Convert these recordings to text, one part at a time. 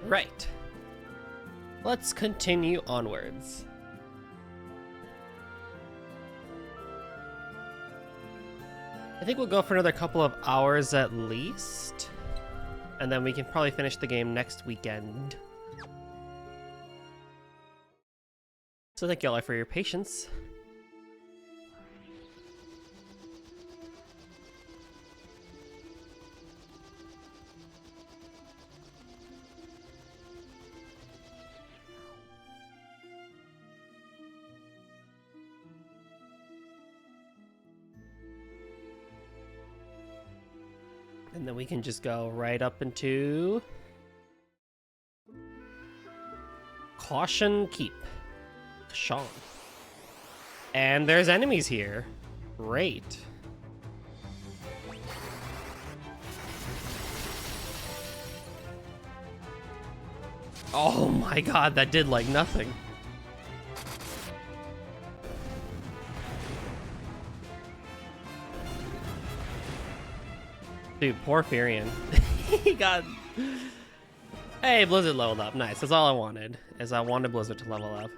Right. Let's continue onwards. I think we'll go for another couple of hours at least. And then we can probably finish the game next weekend. So thank you all for your patience. And then we can just go right up into Caution Keep. Sean. And there's enemies here. Great. Oh my god, that did like nothing. Dude, poor Furion. He got... Hey, Blizzard leveled up. Nice. That's all I wanted, is I wanted Blizzard to level up.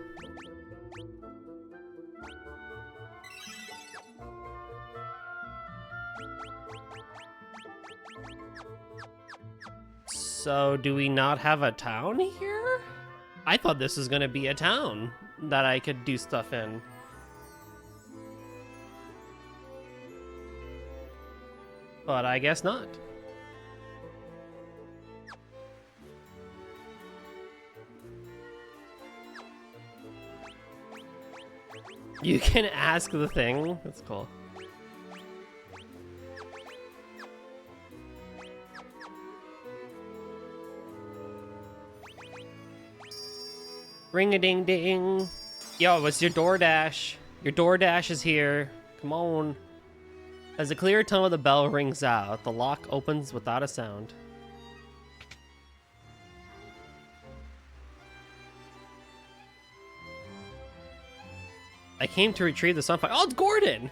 So, do we not have a town here? I thought this was gonna be a town that I could do stuff in. But I guess not. You can ask the thing. That's cool. Ring-a-ding-ding. Yo, it's your DoorDash. Your DoorDash is here. Come on. As the clear tone of the bell rings out, the lock opens without a sound. I came to retrieve the sunfire. Oh, it's Gordon!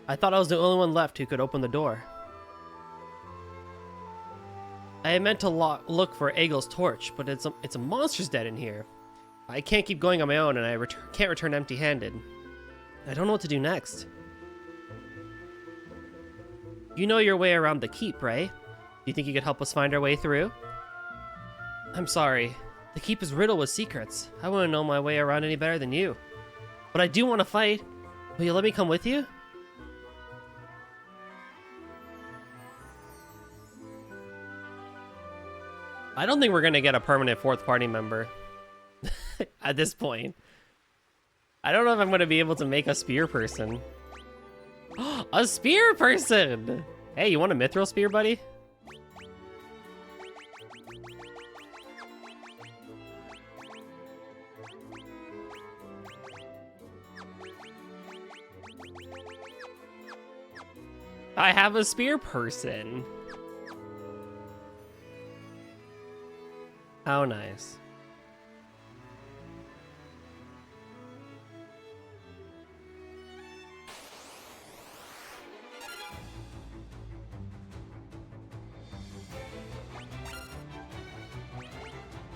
I thought I was the only one left who could open the door. I had meant to look for Egil's torch, but it's a monster's dead in here. I can't keep going on my own, and I can't return empty-handed. I don't know what to do next. You know your way around the keep, right? Do you think you could help us find our way through? I'm sorry. The keep is riddled with secrets. I wouldn't know my way around any better than you. But I do want to fight. Will you let me come with you? I don't think we're going to get a permanent fourth party member at this point. I don't know if I'm going to be able to make a spear person. A spear person! Hey, you want a mithril spear, buddy? I have a spear person. How nice.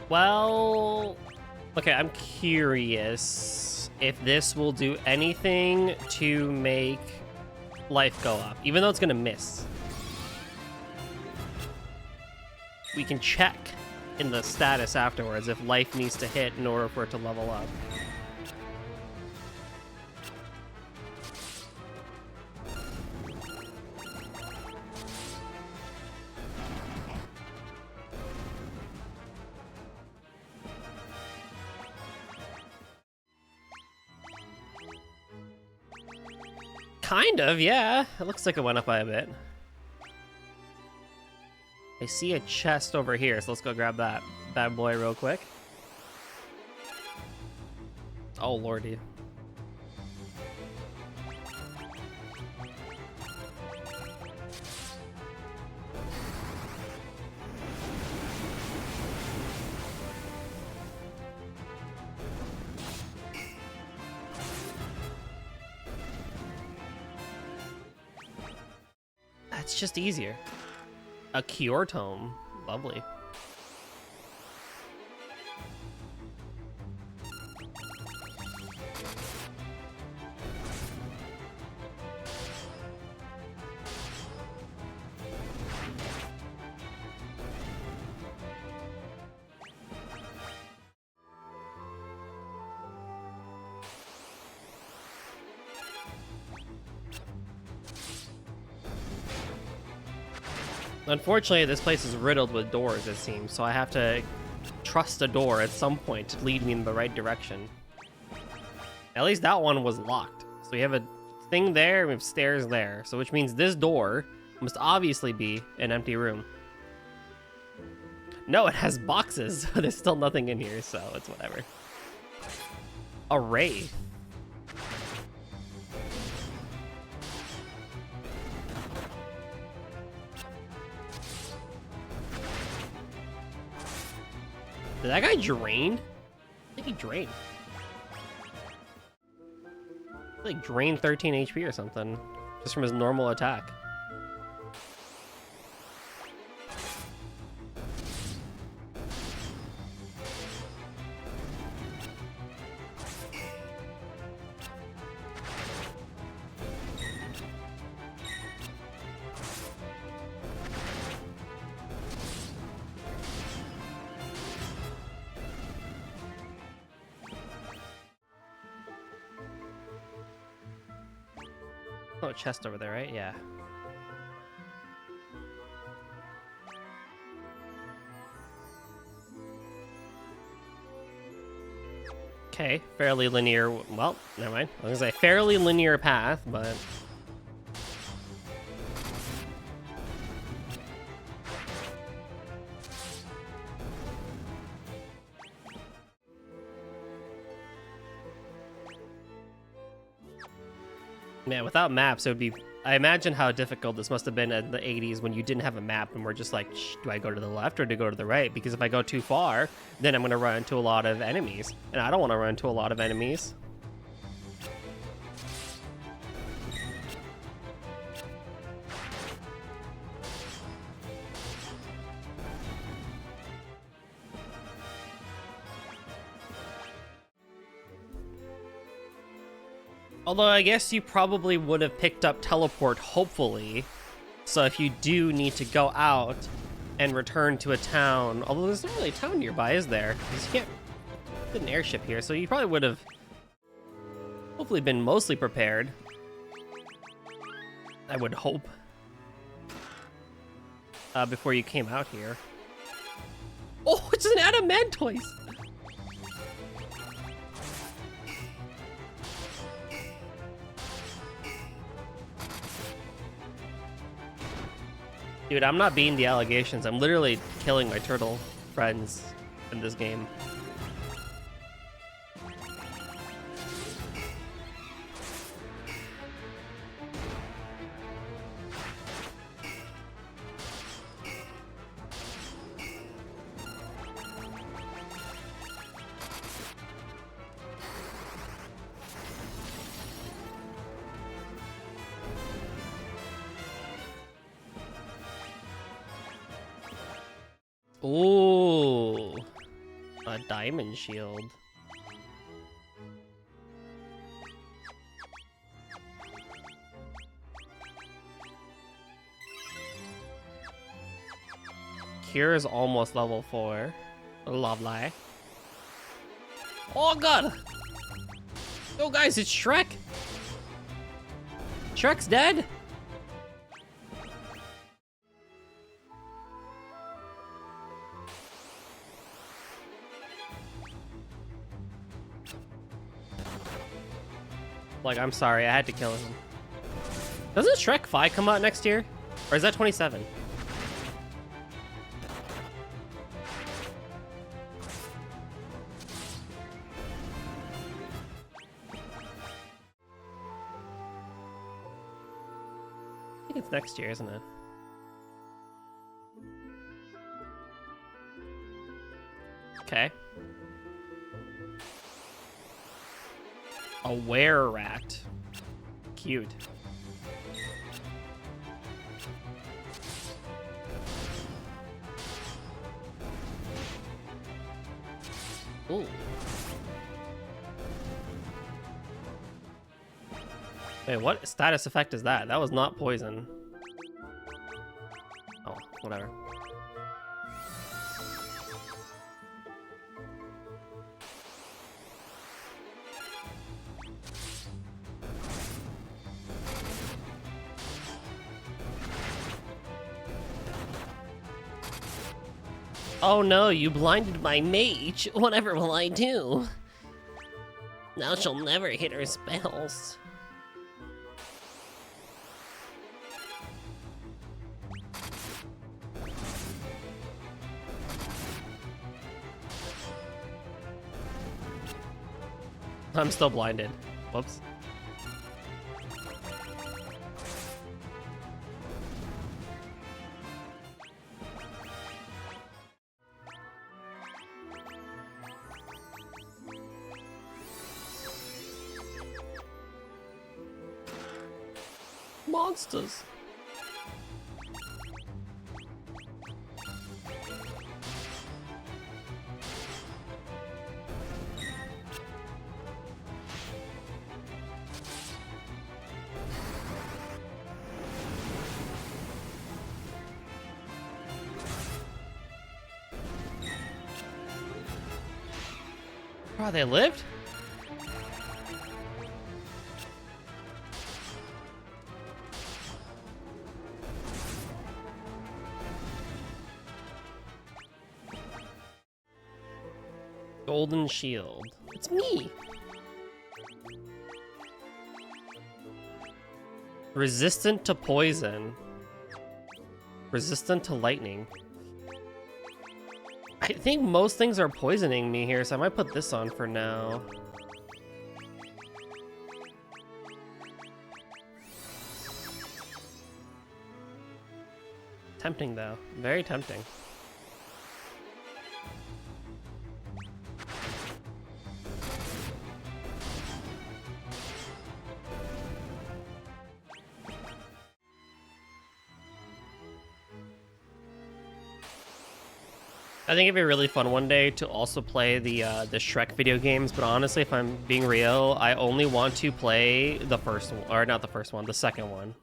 Well, okay, I'm curious if this will do anything to make life go up, even though it's gonna miss. We can check in the status afterwards if life needs to hit in order for it to level up. Kind of, yeah. It looks like it went up by a bit. I see a chest over here, so let's go grab that bad boy real quick. Oh, lordy. That's just easier. A cure tome. Lovely. Unfortunately, this place is riddled with doors, it seems, so I have to trust a door at some point to lead me in the right direction. At least that one was locked. So we have a thing there, and we have stairs there. So which means this door must obviously be an empty room. No, it has boxes. There's still nothing in here, so it's whatever. A wraith. Did that guy drain? I think he drained. Like drained 13 HP or something, just from his normal attack. Oh, chest over there, right? Yeah. Okay, fairly linear. Well, never mind. I was gonna say fairly linear path, but man, without maps, it would be. I imagine how difficult this must have been in the 80s when you didn't have a map and we're just like, do I go to the left or do I go to the right? Because if I go too far, then I'm going to run into a lot of enemies. And I don't want to run into a lot of enemies. Although I guess you probably would have picked up teleport, hopefully. So if you do need to go out and return to a town, although there's not really a town nearby, is there? Because you can't get an airship here, so you probably would have hopefully been mostly prepared. I would hope. Before you came out here. Oh, it's an Adamantoise! Dude, I'm not beating the allegations. I'm literally killing my turtle friends in this game. Ooh, a diamond shield. Cure is almost level 4. Lovely. Oh god! Oh guys, it's Shrek! Shrek's dead! Like, I'm sorry, I had to kill him. Doesn't Shrek 5 come out next year? Or is that 27? I think it's next year, isn't it? Okay. A were-rat. Cute. Ooh. Wait, what status effect is that? That was not poison. Oh, whatever. Oh no, you blinded my mage. Whatever will I do? Now she'll never hit her spells. I'm still blinded. Whoops. Monsters. Oh, they lived? Golden Shield. It's me! Resistant to poison. Resistant to lightning. I think most things are poisoning me here, so I might put this on for now. Tempting though, very tempting. I think it'd be really fun one day to also play the Shrek video games, but honestly, if I'm being real, I only want to play the first one, or not the first one, the second one.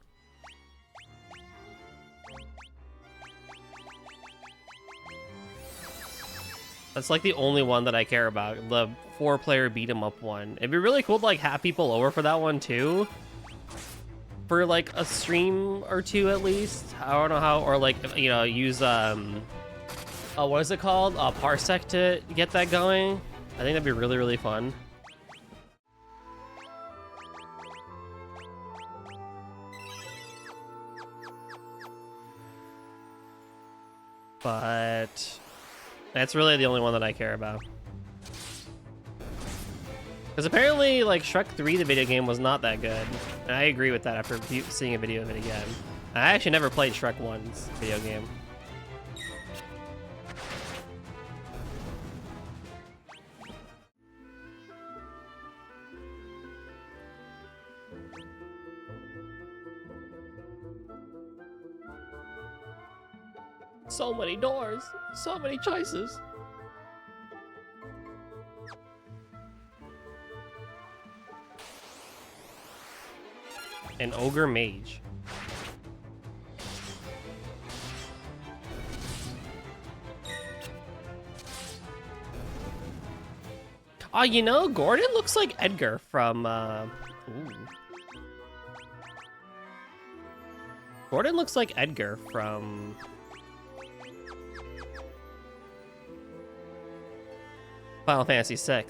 That's like the only one that I care about, the 4-player beat 'em up one. It'd be really cool to like have people over for that one too. For like a stream or two at least. I don't know how, or like, you know, use what is it called? Parsec to get that going. I think that'd be really, really fun. But that's really the only one that I care about. Because apparently, like, Shrek 3, the video game, was not that good. And I agree with that after seeing a video of it again. I actually never played Shrek 1's video game. So many doors, so many choices. An ogre mage. Oh, you know, Gordon looks like Edgar from, ooh. Gordon looks like Edgar from Final Fantasy VI.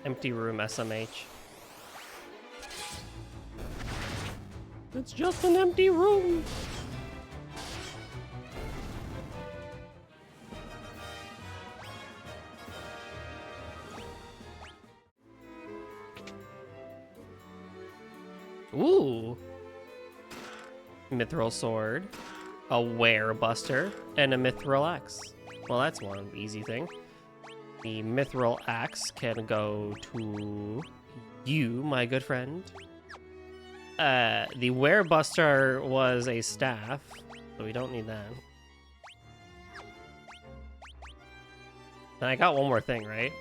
Empty room SMH. It's just an empty room. Ooh. Mithril sword, a Werebuster, and a Mithril axe. Well, that's one easy thing. The Mithril axe can go to you, my good friend. The Werebuster was a staff, so we don't need that. And I got one more thing, right?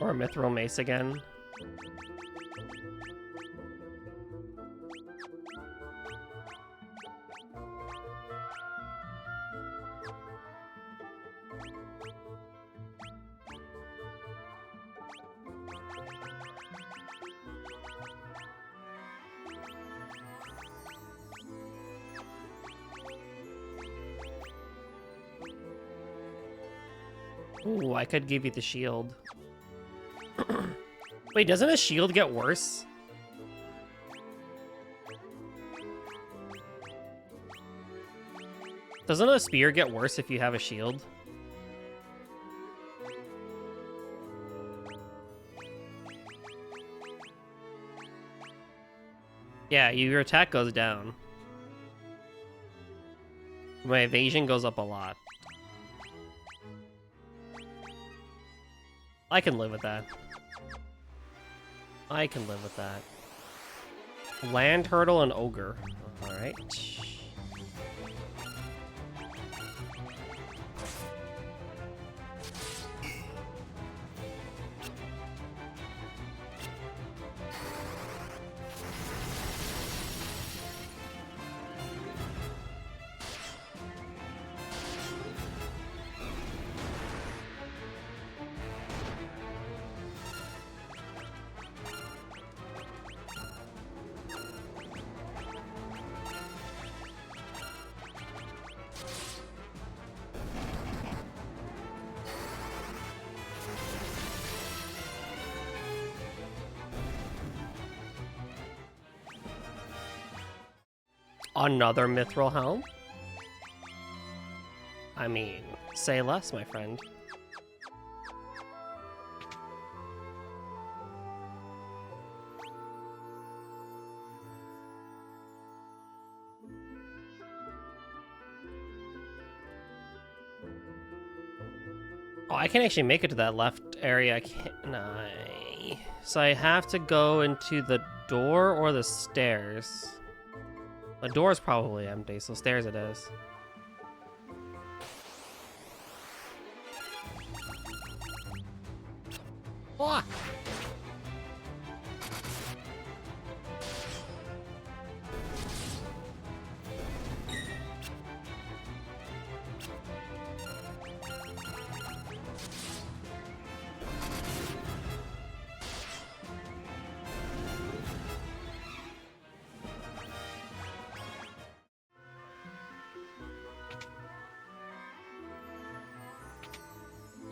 Or a Mithril Mace again. Ooh, I could give you the shield. Wait, doesn't a shield get worse? Doesn't a spear get worse if you have a shield? Yeah, your attack goes down. My evasion goes up a lot. I can live with that. I can live with that. Land Turtle and Ogre. Alright. Another Mithril Helm? I mean, say less, my friend. Oh, I can actually make it to that left area. I can't. No. So I have to go into the door or the stairs. The door's probably empty, so stairs it is. Ah!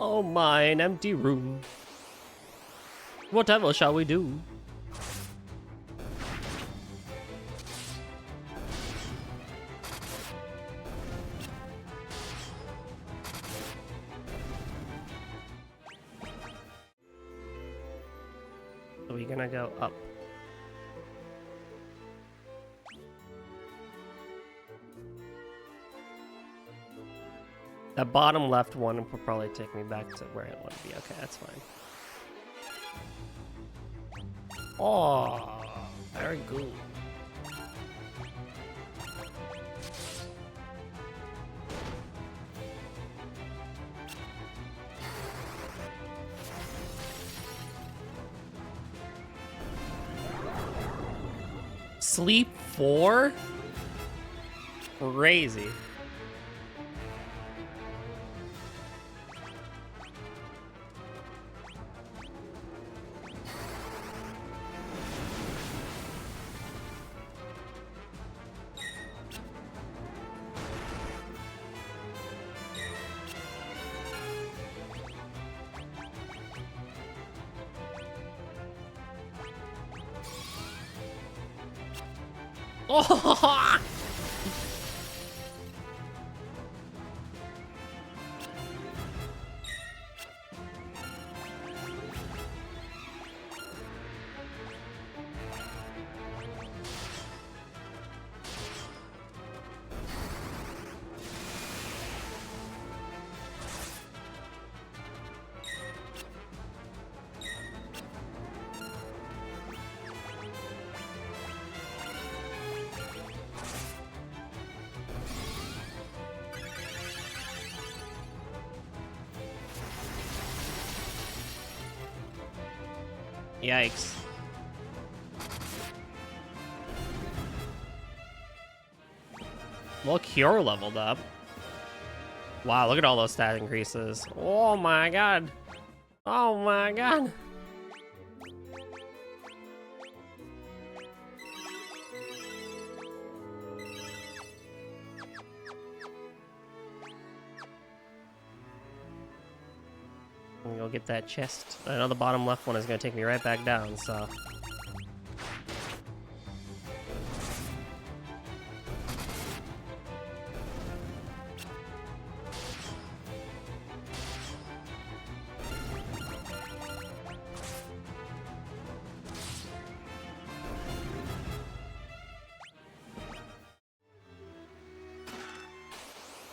Oh my, an empty room. Whatever shall we do? Are we gonna go up? That bottom left one will probably take me back to where I want to be. Okay, that's fine. Oh, very good. Sleep 4? Crazy. Oh! Yikes. Well, Cure leveled up. Wow, look at all those stat increases. Oh my god. Oh my god. Go get that chest. I know the bottom left one is going to take me right back down, so...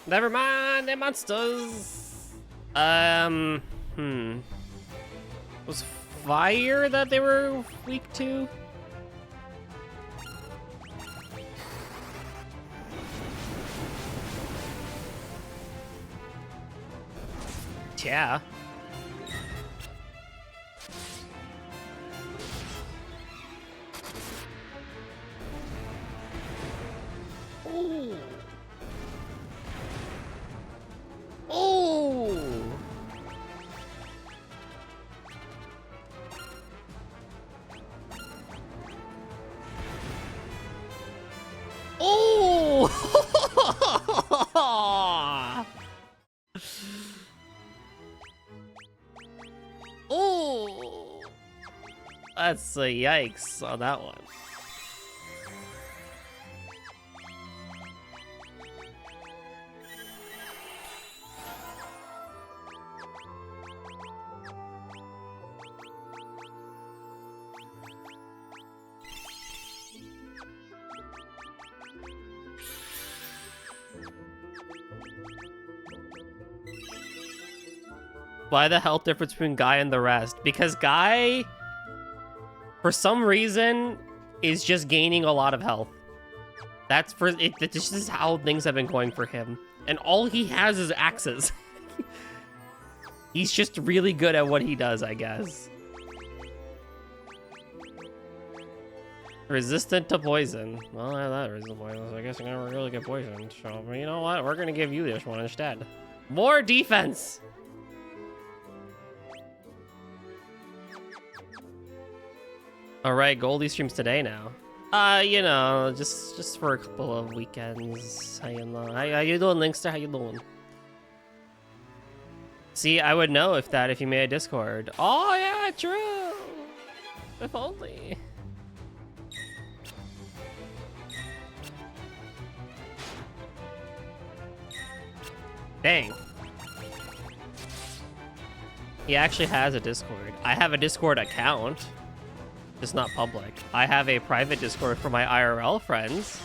Never mind, they're monsters! Was fire that they were weak to? Yeah. Ooh. Ooh. Ooh. Ooh. That's a yikes on that one. Why the health difference between Guy and the rest? Because Guy, for some reason, is just gaining a lot of health. That's for it. This is how things have been going for him, and all he has is axes. He's just really good at what he does, I guess. Resistant to poison. Well, I that resistant poison. So I guess I never really get poisoned. So, but you know what? We're gonna give you this one instead. More defense. All right, Goldie streams today now. You know, just for a couple of weekends. How you know? How you doing, Linkster? How you doing? See, I would know if you made a Discord. Oh yeah, true. If only. Dang. He actually has a Discord. I have a Discord account. It's not public. I have a private Discord for my IRL friends.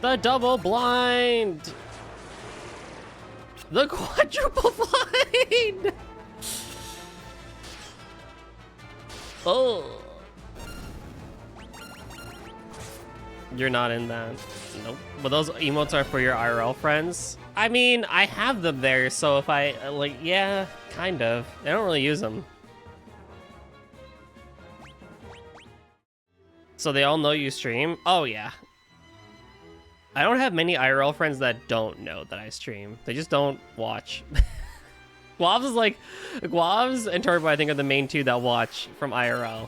The double blind! The quadruple blind! Oh. You're not in that. Nope. But those emotes are for your IRL friends. I mean, I have them there, so if I, like, yeah, kind of. I don't really use them. So they all know you stream? Oh, yeah. I don't have many IRL friends that don't know that I stream. They just don't watch. Guavs is like, Guavs and Turbo, I think, are the main two that watch from IRL.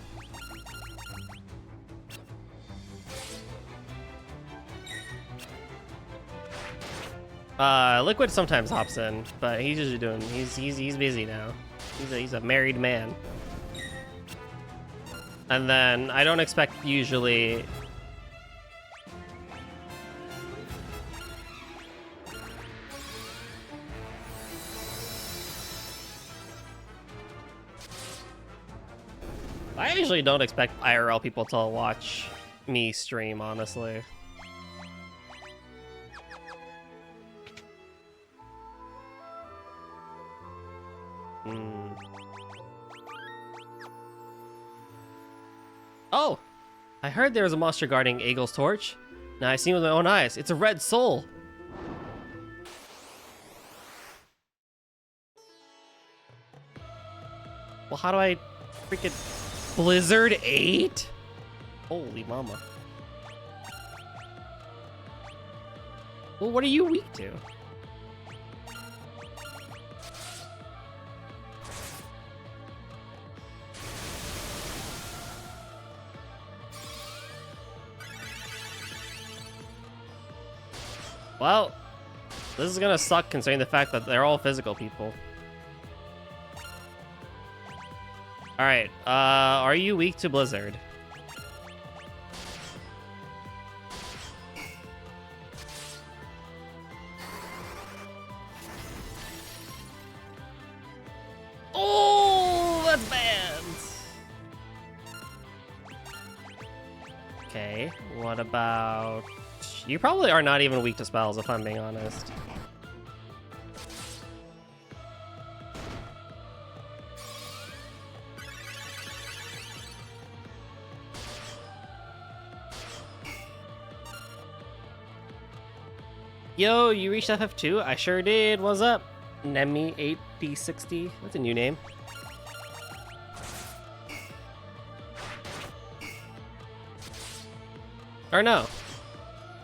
Liquid sometimes hops in, but he's usually doing. He's busy now. He's a married man. And then I don't expect usually. I usually don't expect IRL people to watch me stream, honestly. Oh! I heard there was a monster guarding Eagle's torch. Now I've seen with my own eyes. It's a red soul! how do I freaking Blizzard 8? Holy mama. Well, what are you weak to? Well, this is gonna suck considering the fact that they're all physical people. Alright, are you weak to Blizzard? Oh, that's bad! Okay, what about... You probably are not even weak to spells, if I'm being honest. Yo, you reached FF2? I sure did. What's up? Nemi8D60. That's a new name. Or no.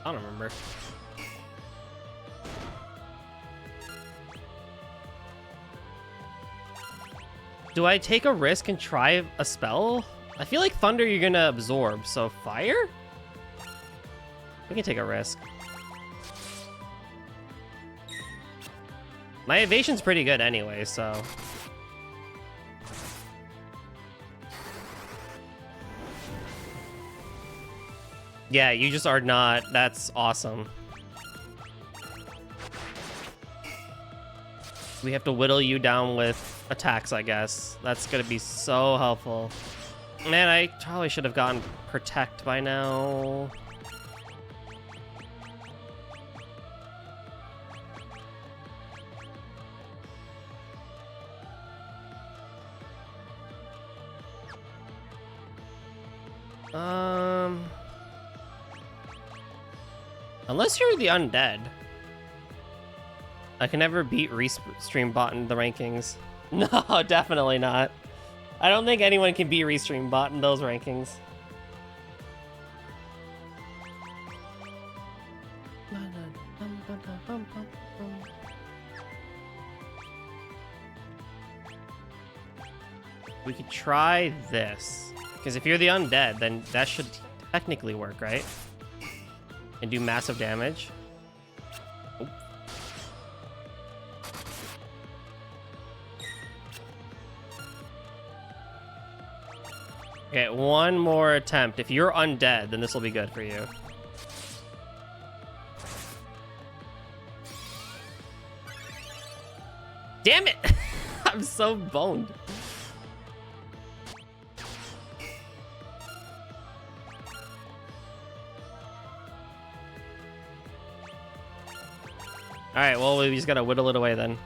I don't remember. Do I take a risk and try a spell? I feel like Thunder you're gonna absorb, so Fire? We can take a risk. My evasion's pretty good anyway, so... Yeah, you just are not. That's awesome. We have to whittle you down with attacks, I guess. That's gonna be so helpful. Man, I probably should have gotten Protect by now. Unless you're the undead. I can never beat Restreambot in the rankings. No, definitely not. I don't think anyone can beat Restreambot in those rankings. We could try this. Because if you're the undead, then that should technically work, right? And do massive damage. Oh. Okay, one more attempt. If you're undead, then this will be good for you. Damn it! I'm so boned. Alright, well, we just gotta whittle it away then.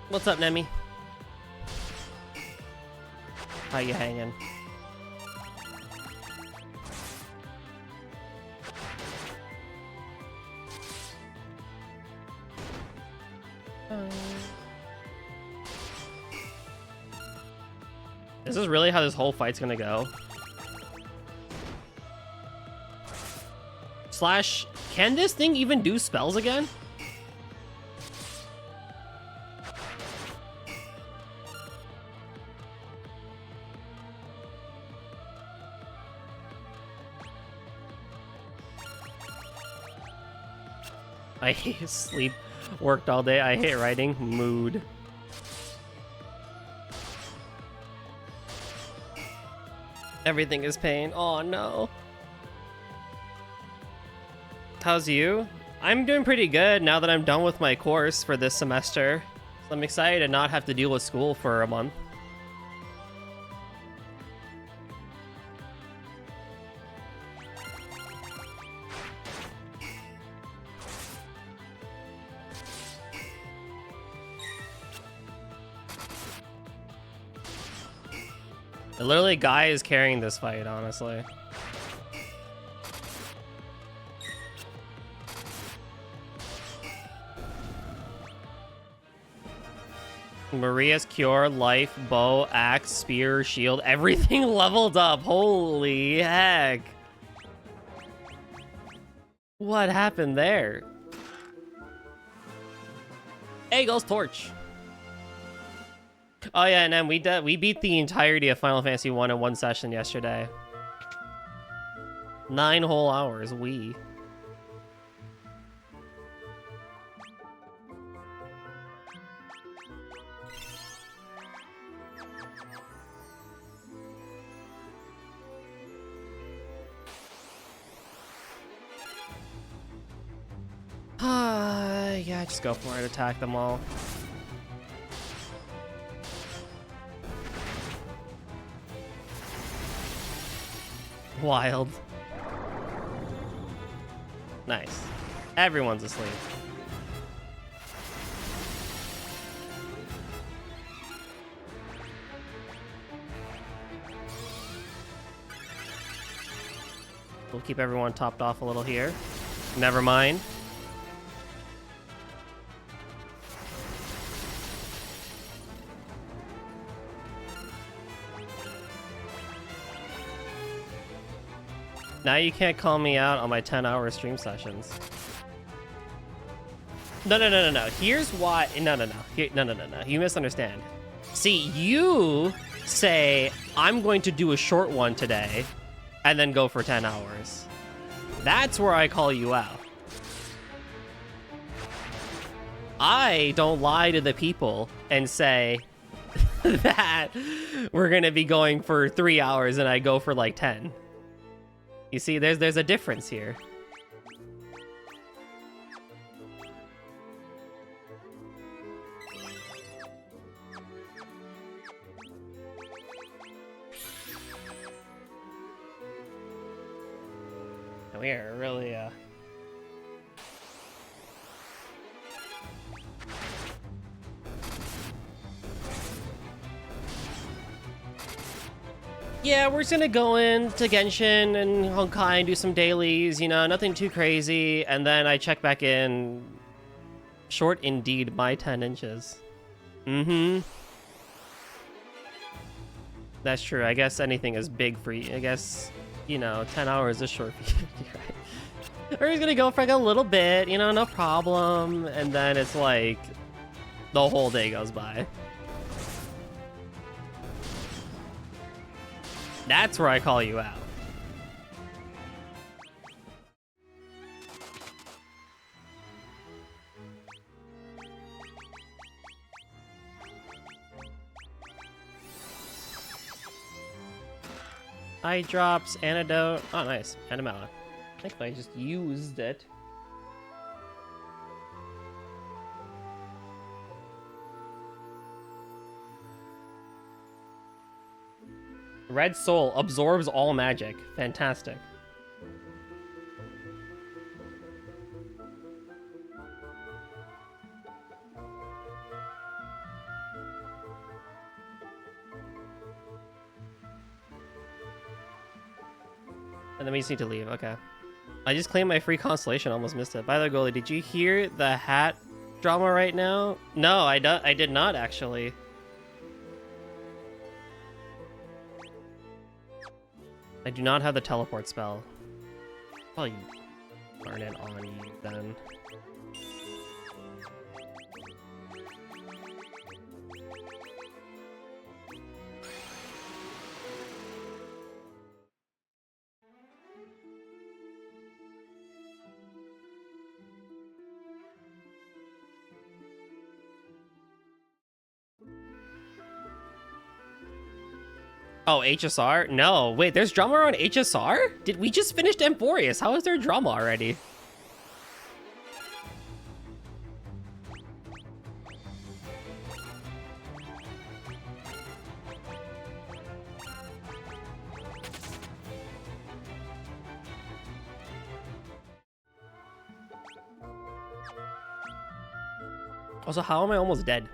What's up, Nemi? How you hanging? Is this really how this whole fight's gonna go? Slash, can this thing even do spells again? I hate sleep. Worked all day. I hate writing. Mood. Everything is pain. Oh no. How's you? I'm doing pretty good now that I'm done with my course for this semester. So I'm excited to not have to deal with school for a month. Literally, Guy is carrying this fight, honestly. Maria's Cure, Life, Bow, Axe, Spear, Shield, everything leveled up. Holy heck. What happened there? Hey, goes Torch. Oh yeah, and then we beat the entirety of Final Fantasy 1 in one session yesterday. 9 whole hours, we. Yeah, just go for it. Attack them all. Wild. Nice. Everyone's asleep. We'll keep everyone topped off a little here. Never mind. Now you can't call me out on my 10-hour stream sessions. No. Here's why. No. You misunderstand. See, you say, I'm going to do a short one today, and then go for 10 hours. That's where I call you out. I don't lie to the people and say that we're going to be going for 3 hours, and I go for like 10. You see, there's a difference here. We are really, Yeah, we're just gonna go into Genshin and Honkai and do some dailies, you know, nothing too crazy, and then I check back in. Short indeed by 10 inches. Mm-hmm. That's true. I guess anything is big for you. I guess, you know, 10 hours is short for you. Right? We're just gonna go for like a little bit, you know, no problem, and then it's like the whole day goes by. That's where I call you out. Eye drops, antidote. Oh, nice. Animala. I think I just used it. Red Soul absorbs all magic. Fantastic. And then we just need to leave. Okay. I just claimed my free constellation. Almost missed it. By the way, Goalie, did you hear the hat drama right now? No, I did not actually. I do not have the teleport spell. Probably burn it on you then. Oh, HSR? No, wait, there's drama on HSR? Did we just finish Emporius? How is there drama already? Also, how am I almost dead?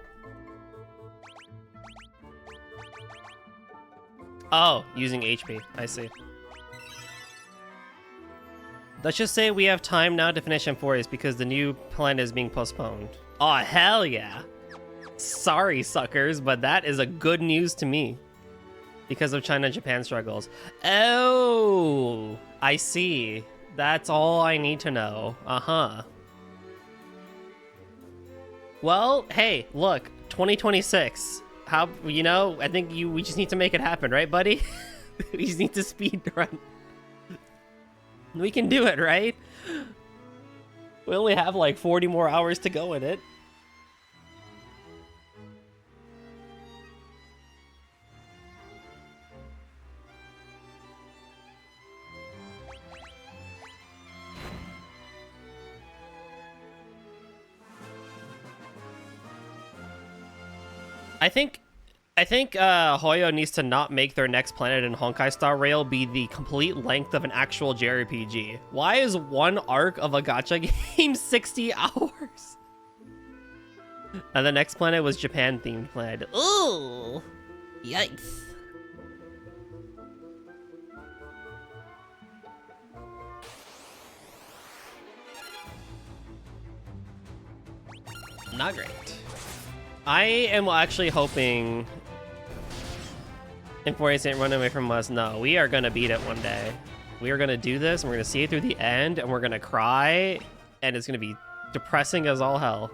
Oh, using HP. I see. Let's just say we have time now to finish Emporius because the new plan is being postponed. Oh, hell yeah. Sorry, suckers, but that is a good news to me. Because of China-Japan struggles. Oh, I see. That's all I need to know. Uh-huh. Well, hey, look, 2026. How, you know, I think we just need to make it happen, right, buddy? We just need to speed run. We can do it, right? We only have like 40 more hours to go in it. I think Hoyo needs to not make their next planet in Honkai Star Rail be the complete length of an actual JRPG. Why is one arc of a gacha game 60 hours? And the next planet was Japan-themed planet. Ooh! Yikes. Not great. I am actually hoping Emporius didn't run away from us. No, we are gonna beat it one day. We are gonna do this, and we're gonna see it through the end, and we're gonna cry, and it's gonna be depressing as all hell.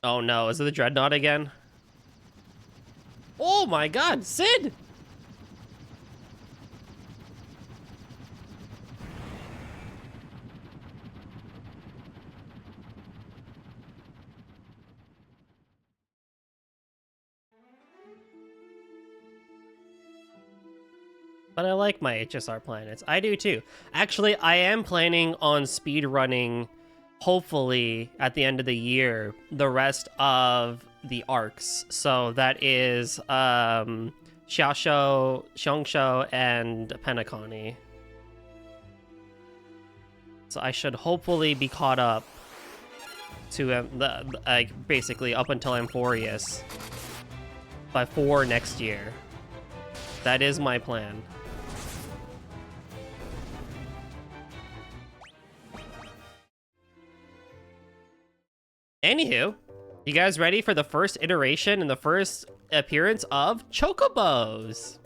Oh no, is it the Dreadnought again? Oh my god, Sid! But I like my HSR planets. I do too. Actually, I am planning on speedrunning, hopefully, at the end of the year, the rest of the arcs. So that is Xiaosho, Xiongshou, and Penacony. So I should hopefully be caught up to basically up until Emporius by 4 next year. That is my plan. Anywho, you guys ready for the first iteration and the first appearance of Chocobos?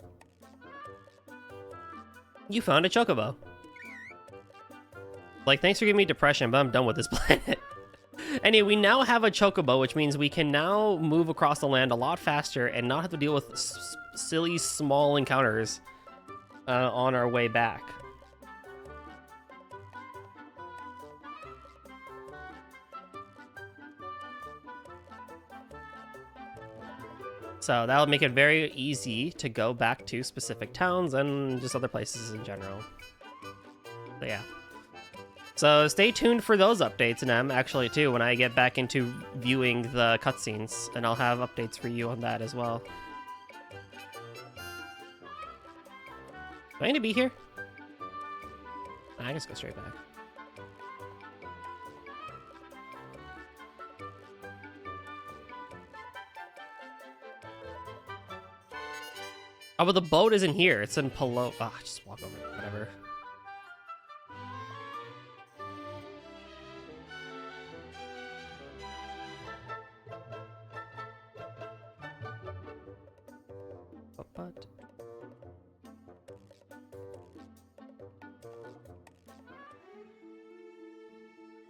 You found a Chocobo. Like, thanks for giving me depression, but I'm done with this planet. Anyway, we now have a Chocobo, which means we can now move across the land a lot faster and not have to deal with silly small encounters on our way back. So that'll make it very easy to go back to specific towns and just other places in general. So yeah. So stay tuned for those updates, and actually too, when I get back into viewing the cutscenes, and I'll have updates for you on that as well. Do I need to be here? I can just go straight back. Oh, but the boat isn't here. It's in Palo. Ah, just walk over it. Whatever. But.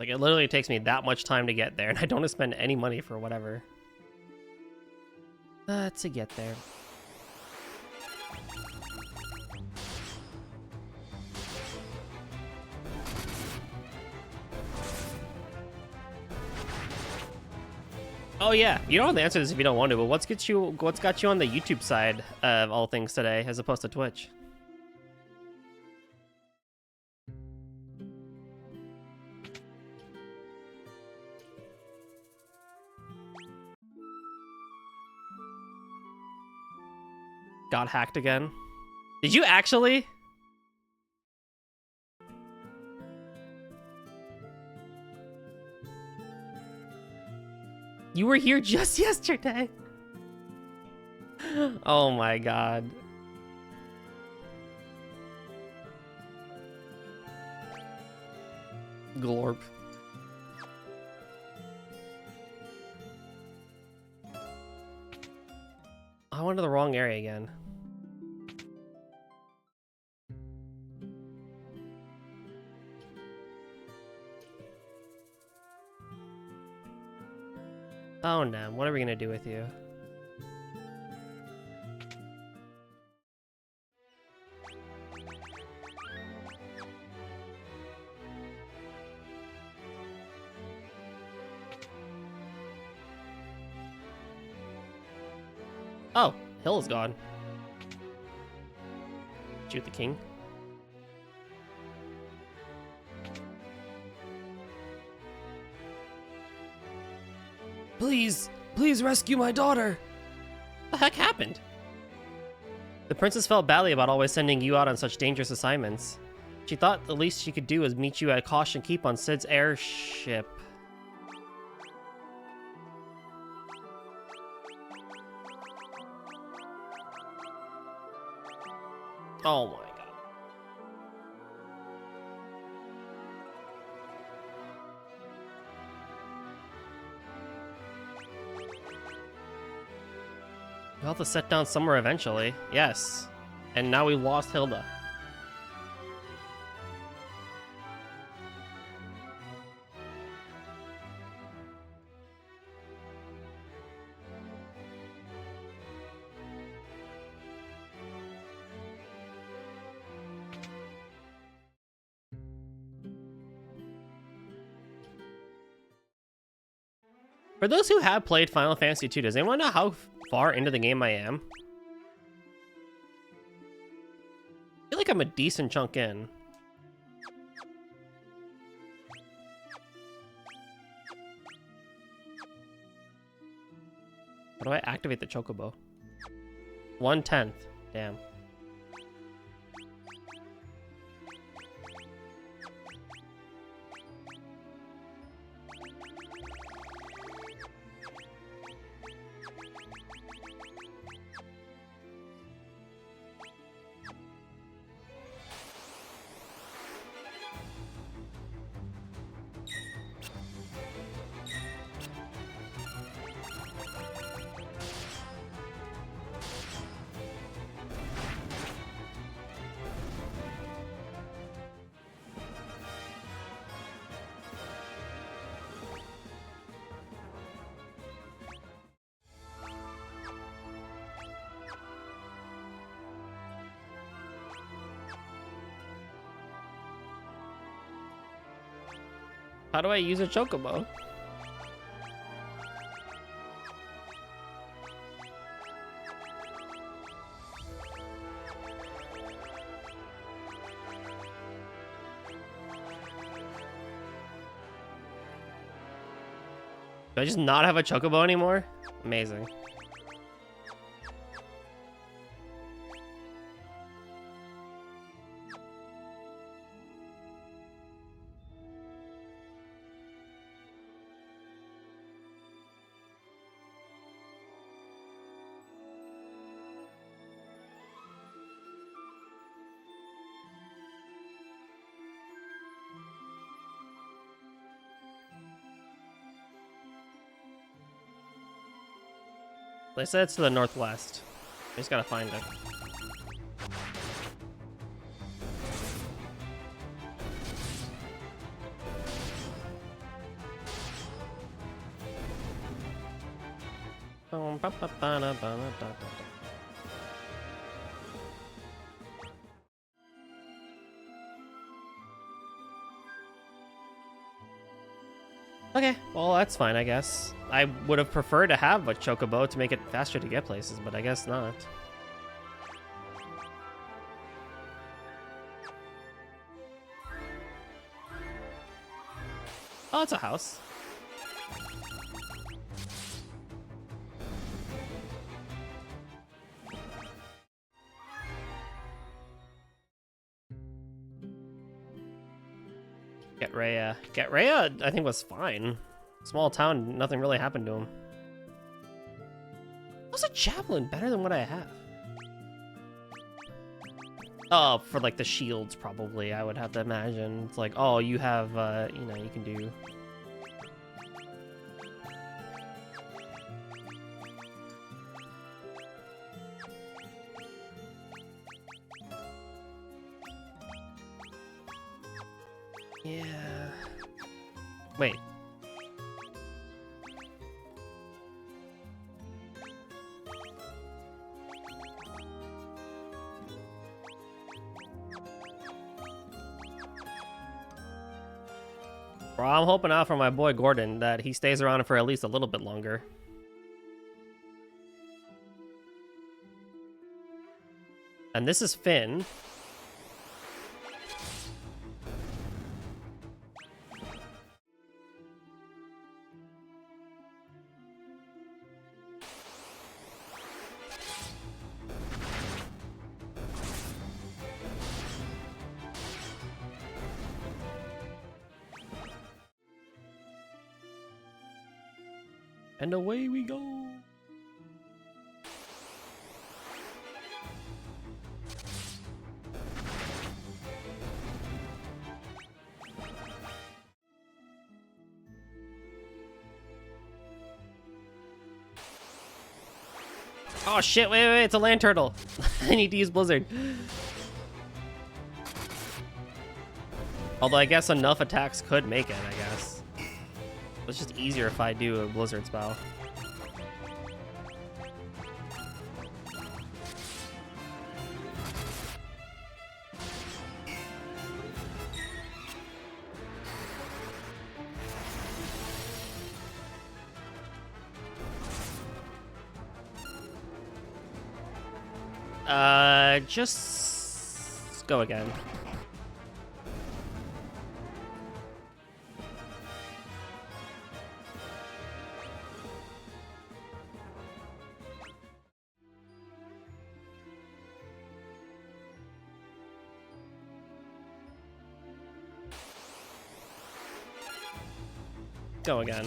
Like, it literally takes me that much time to get there, and I don't spend any money for whatever. To get there. Oh yeah, you don't have to answer this if you don't want to, but what's got you on the YouTube side of all things today, as opposed to Twitch? Got hacked again? Did you actually? You were here just yesterday. Oh my god. Glorp. I went to the wrong area again. Oh no, what are we gonna do with you? Oh, Hill is gone. Shoot the king. Please, please rescue my daughter. What the heck happened? The princess felt badly about always sending you out on such dangerous assignments. She thought the least she could do was meet you at Caution Keep on Cid's airship. Oh my god. We'll have to set down somewhere eventually. Yes. And now we lost Hilda. For those who have played Final Fantasy II, does anyone know how far into the game I am? I feel like I'm a decent chunk in. How do I activate the chocobo? 1/10. Damn. How do I use a chocobo? Do I just not have a chocobo anymore? Amazing. They said it's to the northwest. I just gotta find it. Okay, well that's fine, I guess. I would have preferred to have a chocobo to make it faster to get places, but I guess not. Oh, it's a house. Get Rhea. Get Rhea, I think, was fine. Small town, nothing really happened to him. How's a javelin better than what I have? Oh, for like the shields, probably. I would have to imagine. It's like, oh, you have, you know, you can do. Yeah. Wait. Bro, I'm hoping out for my boy Gordon that he stays around for at least a little bit longer. And this is Finn. And away we go. Oh shit, wait, it's a land turtle. I need to use Blizzard. Although I guess enough attacks could make it, I guess. It's just easier if I do a Blizzard spell. Just go again. Go again.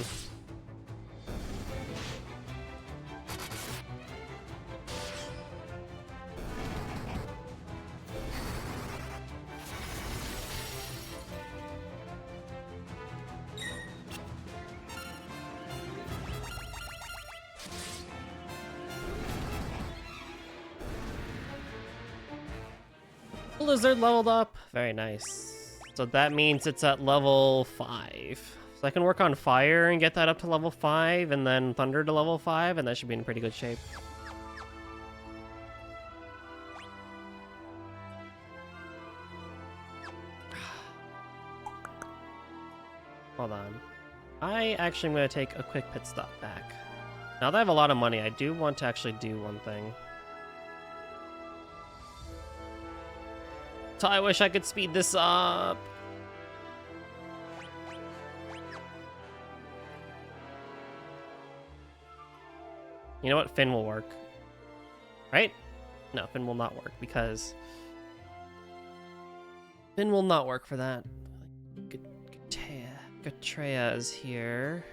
Blizzard leveled up. Very nice. So that means it's at level 5. So I can work on fire and get that up to level 5, and then thunder to level 5, and that should be in pretty good shape. Hold on. I actually am going to take a quick pit stop back. Now that I have a lot of money, I do want to actually do one thing. So I wish I could speed this up. You know what? Finn will work. Right? No, Finn will not work because Finn will not work for that. Gatreya is here.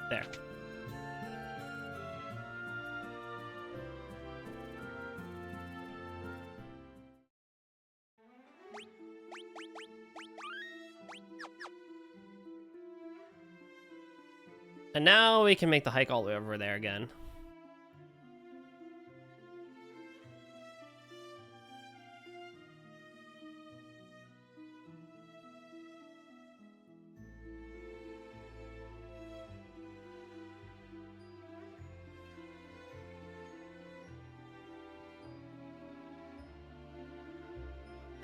There. And now we can make the hike all the way over there again.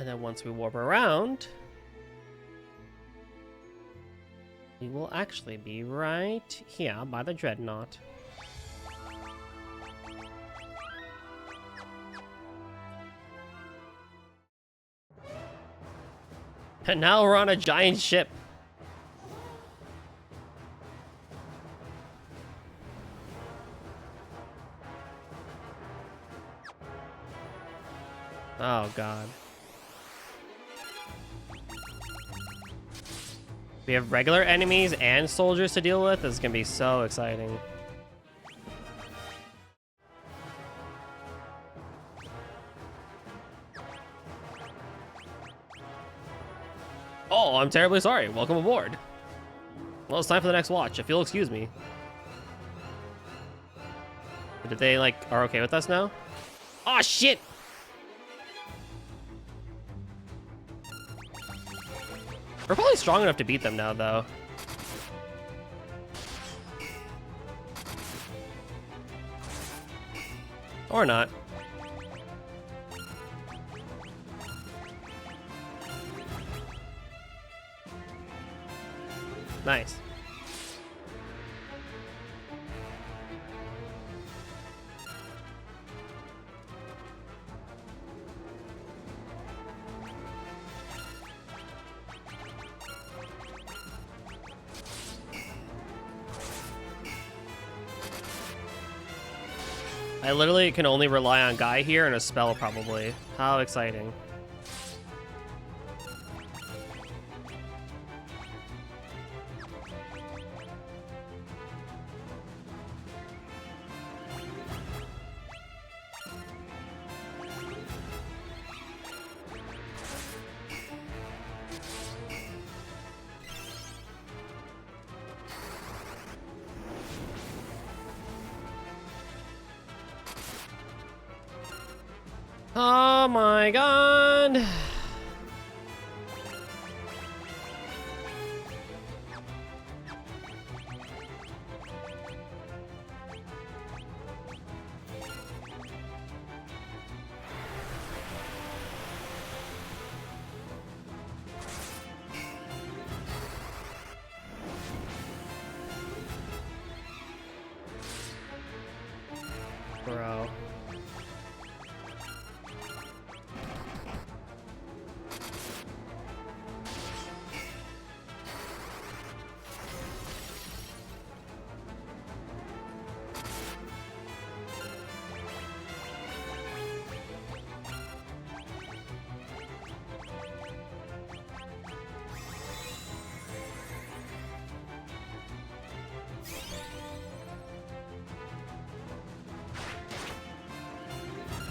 And then once we warp around, we will actually be right here by the Dreadnought. And now we're on a giant ship. Oh god. We have regular enemies and soldiers to deal with. This is gonna be so exciting. Oh, I'm terribly sorry. Welcome aboard. Well, it's time for the next watch, if you'll excuse me. Did they, like, are okay with us now? Oh, shit! We're probably strong enough to beat them now, though. Or not. Nice. I literally can only rely on Guy here and a spell, probably. How exciting. Oh my god. Bro.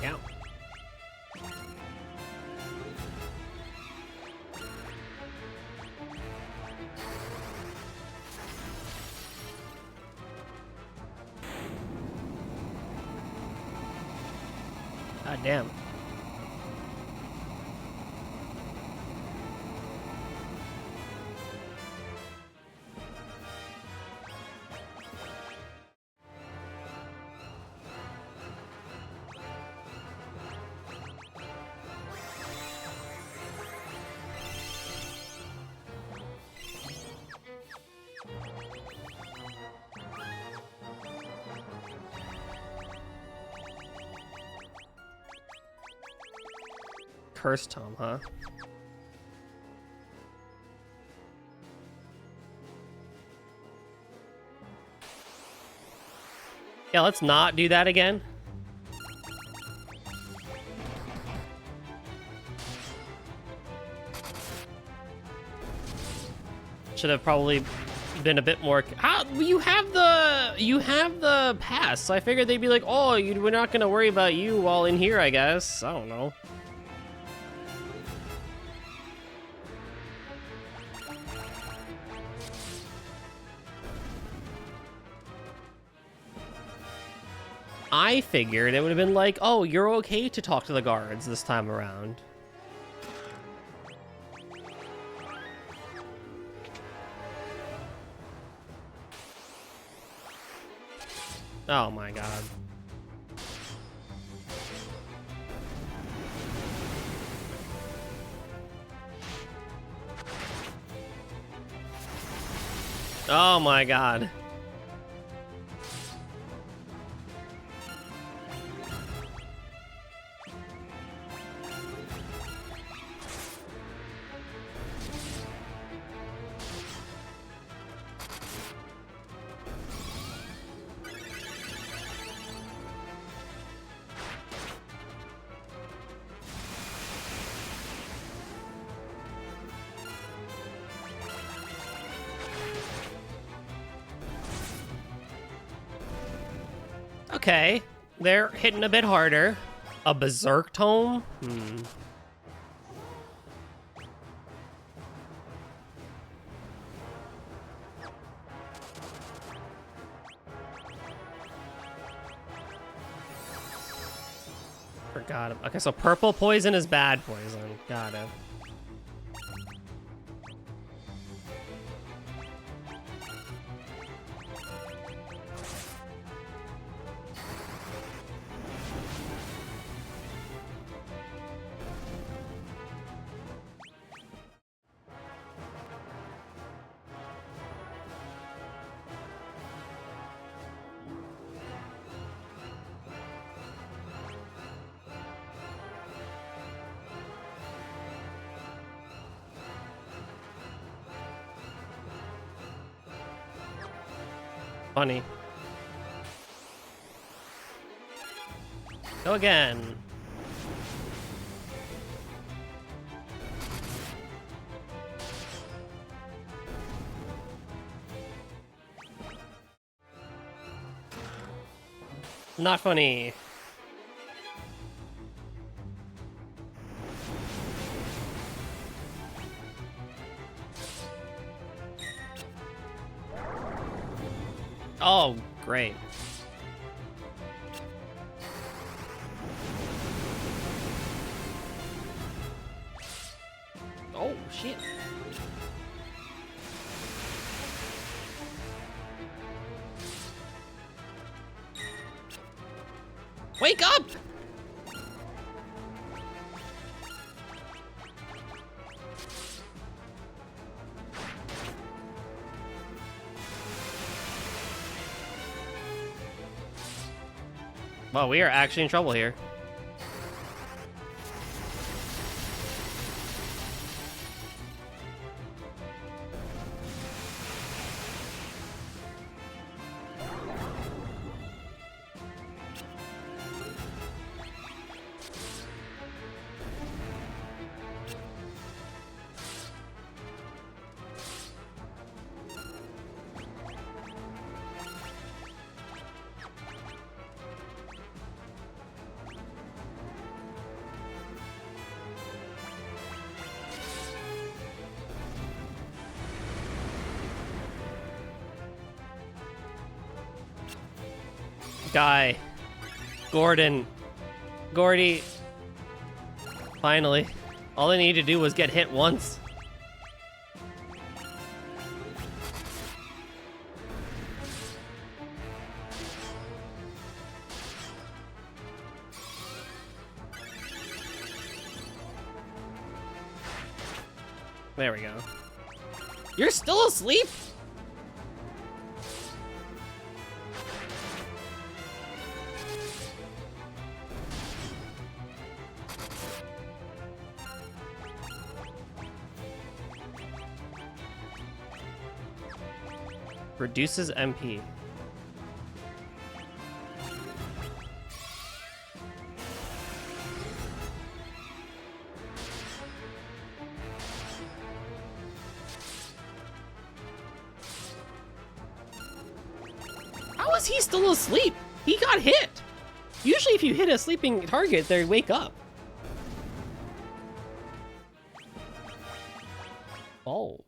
Yeah. God damn. Curse Tom, huh? Yeah, let's not do that again. Should have probably been a bit more. How you have the pass, so I figured they'd be like, oh, we're not gonna worry about you while in here, I guess. I don't know. I figured it would have been like, oh, you're okay to talk to the guards this time around. Oh my god. Oh my god. Okay, they're hitting a bit harder. A Berserk Tome? Forgot. Okay, so purple poison is bad poison. Got it. Funny. Go again. Not funny. Oh, great. Oh, shit. Wake up! Well, we are actually in trouble here. Guy. Gordon. Gordy. Finally. All I needed to do was get hit once. There we go. You're still asleep? Reduces MP. How is he still asleep? He got hit. Usually if you hit a sleeping target, they wake up. Oh.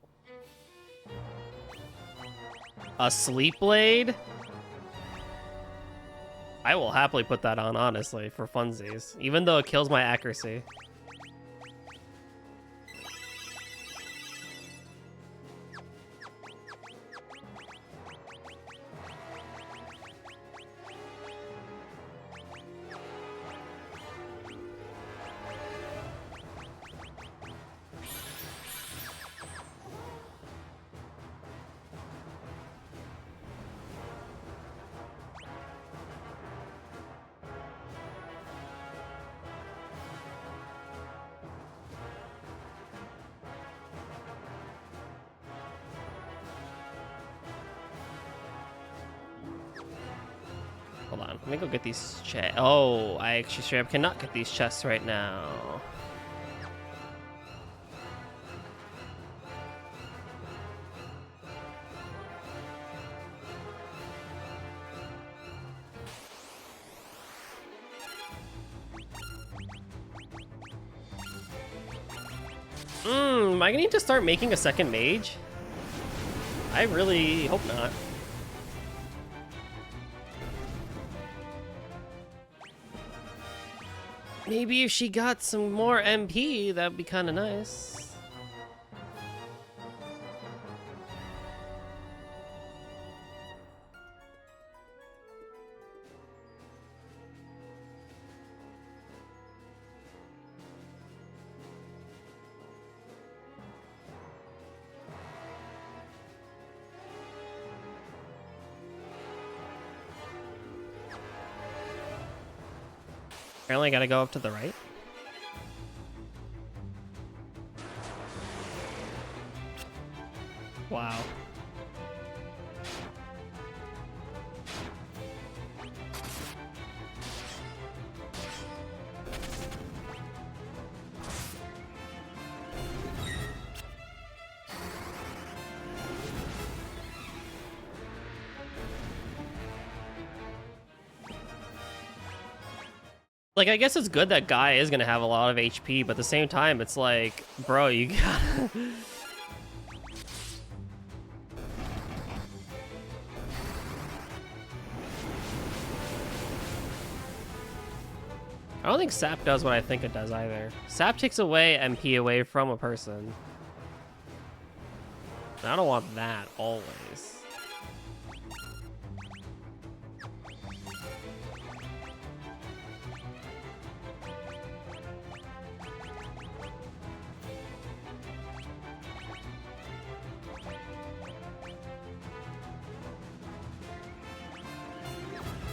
A sleep blade? I will happily put that on, honestly, for funsies. Even though it kills my accuracy. Hold on, let me go get these chests. Oh, I actually straight up cannot get these chests right now. Am I gonna need to start making a second mage? I really hope not. Maybe if she got some more MP, that'd be kind of nice. Apparently I gotta go up to the right. Wow. Like, I guess it's good that Guy is gonna have a lot of HP, but at the same time, it's like, bro, you gotta... I don't think Sap does what I think it does either. Sap takes away MP away from a person. I don't want that always.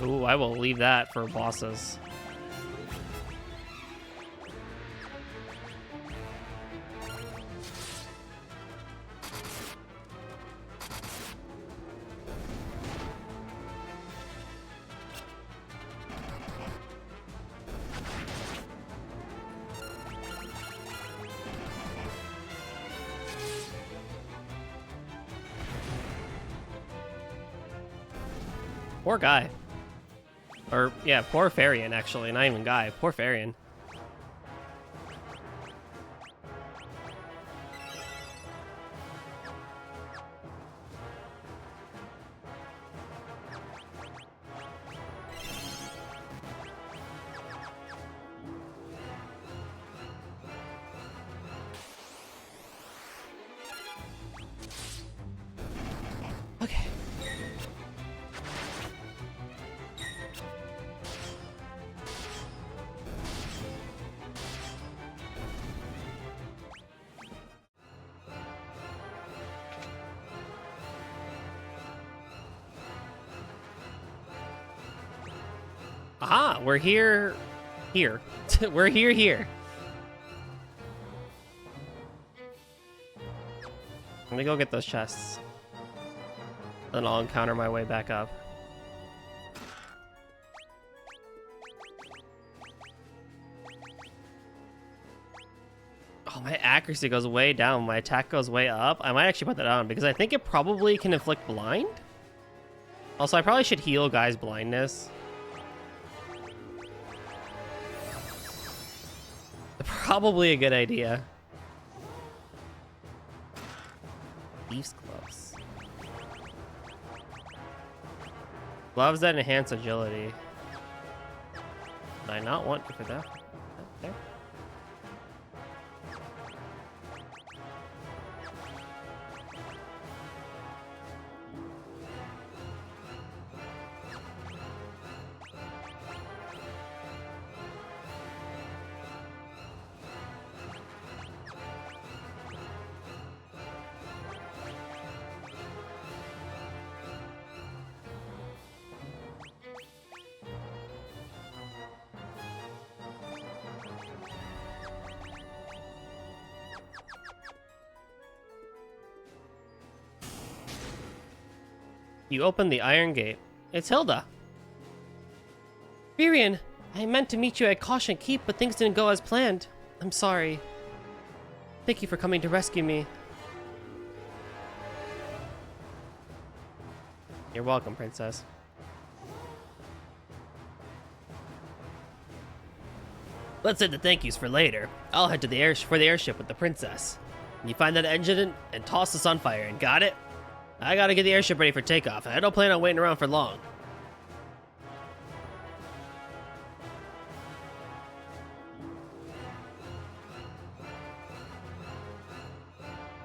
Ooh, I will leave that for bosses. Poor Guy. Or, yeah, poor Farian, actually. Not even Guy. Poor Farian. Okay. Aha, we're here. Here. We're here. Let me go get those chests. Then I'll encounter my way back up. Oh, my accuracy goes way down. My attack goes way up. I might actually put that on because I think it probably can inflict blind. Also, I probably should heal Guy's blindness. Probably a good idea. Thieves' gloves. Gloves that enhance agility. Did I not want to put that there? You open the iron gate. It's Hilda. Virion, I meant to meet you at Caution Keep, but things didn't go as planned. I'm sorry. Thank you for coming to rescue me. You're welcome, Princess. Let's save the thank yous for later. I'll head to the airship with the princess. You find that engine and toss us on fire, and got it? I gotta get the airship ready for takeoff. I don't plan on waiting around for long.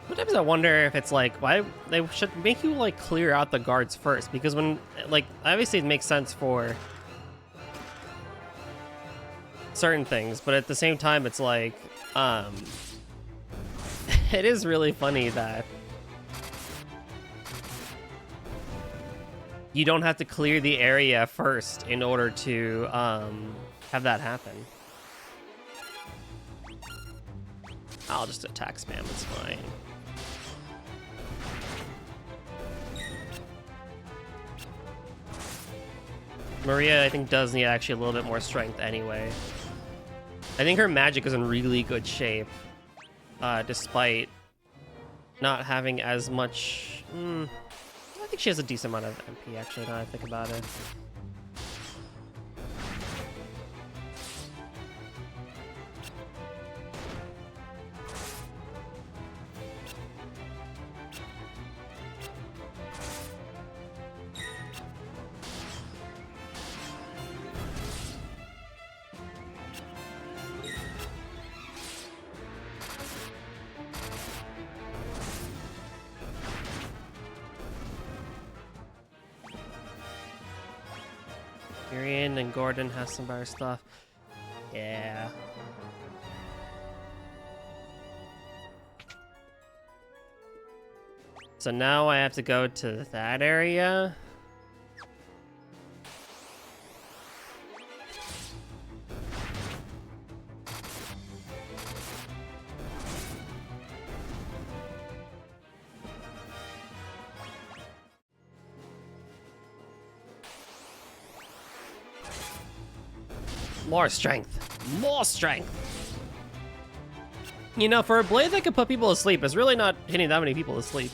Sometimes I wonder if it's like, why they should make you like clear out the guards first, because when, like, obviously it makes sense for certain things, but at the same time it's like, it is really funny that you don't have to clear the area first in order to have that happen. I'll just attack spam, it's fine. Maria, I think, does need actually a little bit more strength anyway. I think her magic is in really good shape, despite not having as much... I think she has a decent amount of MP, actually, now that I think about it. Tyrion and Gordon has some better stuff. Yeah. So now I have to go to that area. More strength. More strength. You know, for a blade that can put people to sleep, it's really not hitting that many people to sleep.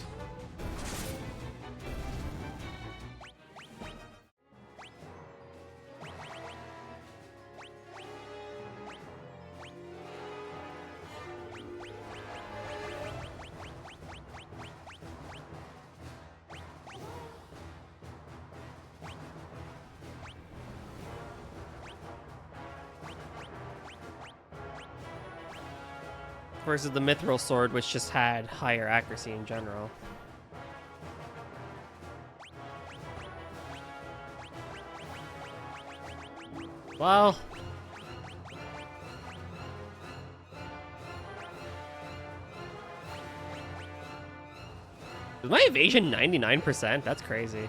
Versus the Mithril Sword, which just had higher accuracy in general. Well... is my evasion 99%? That's crazy.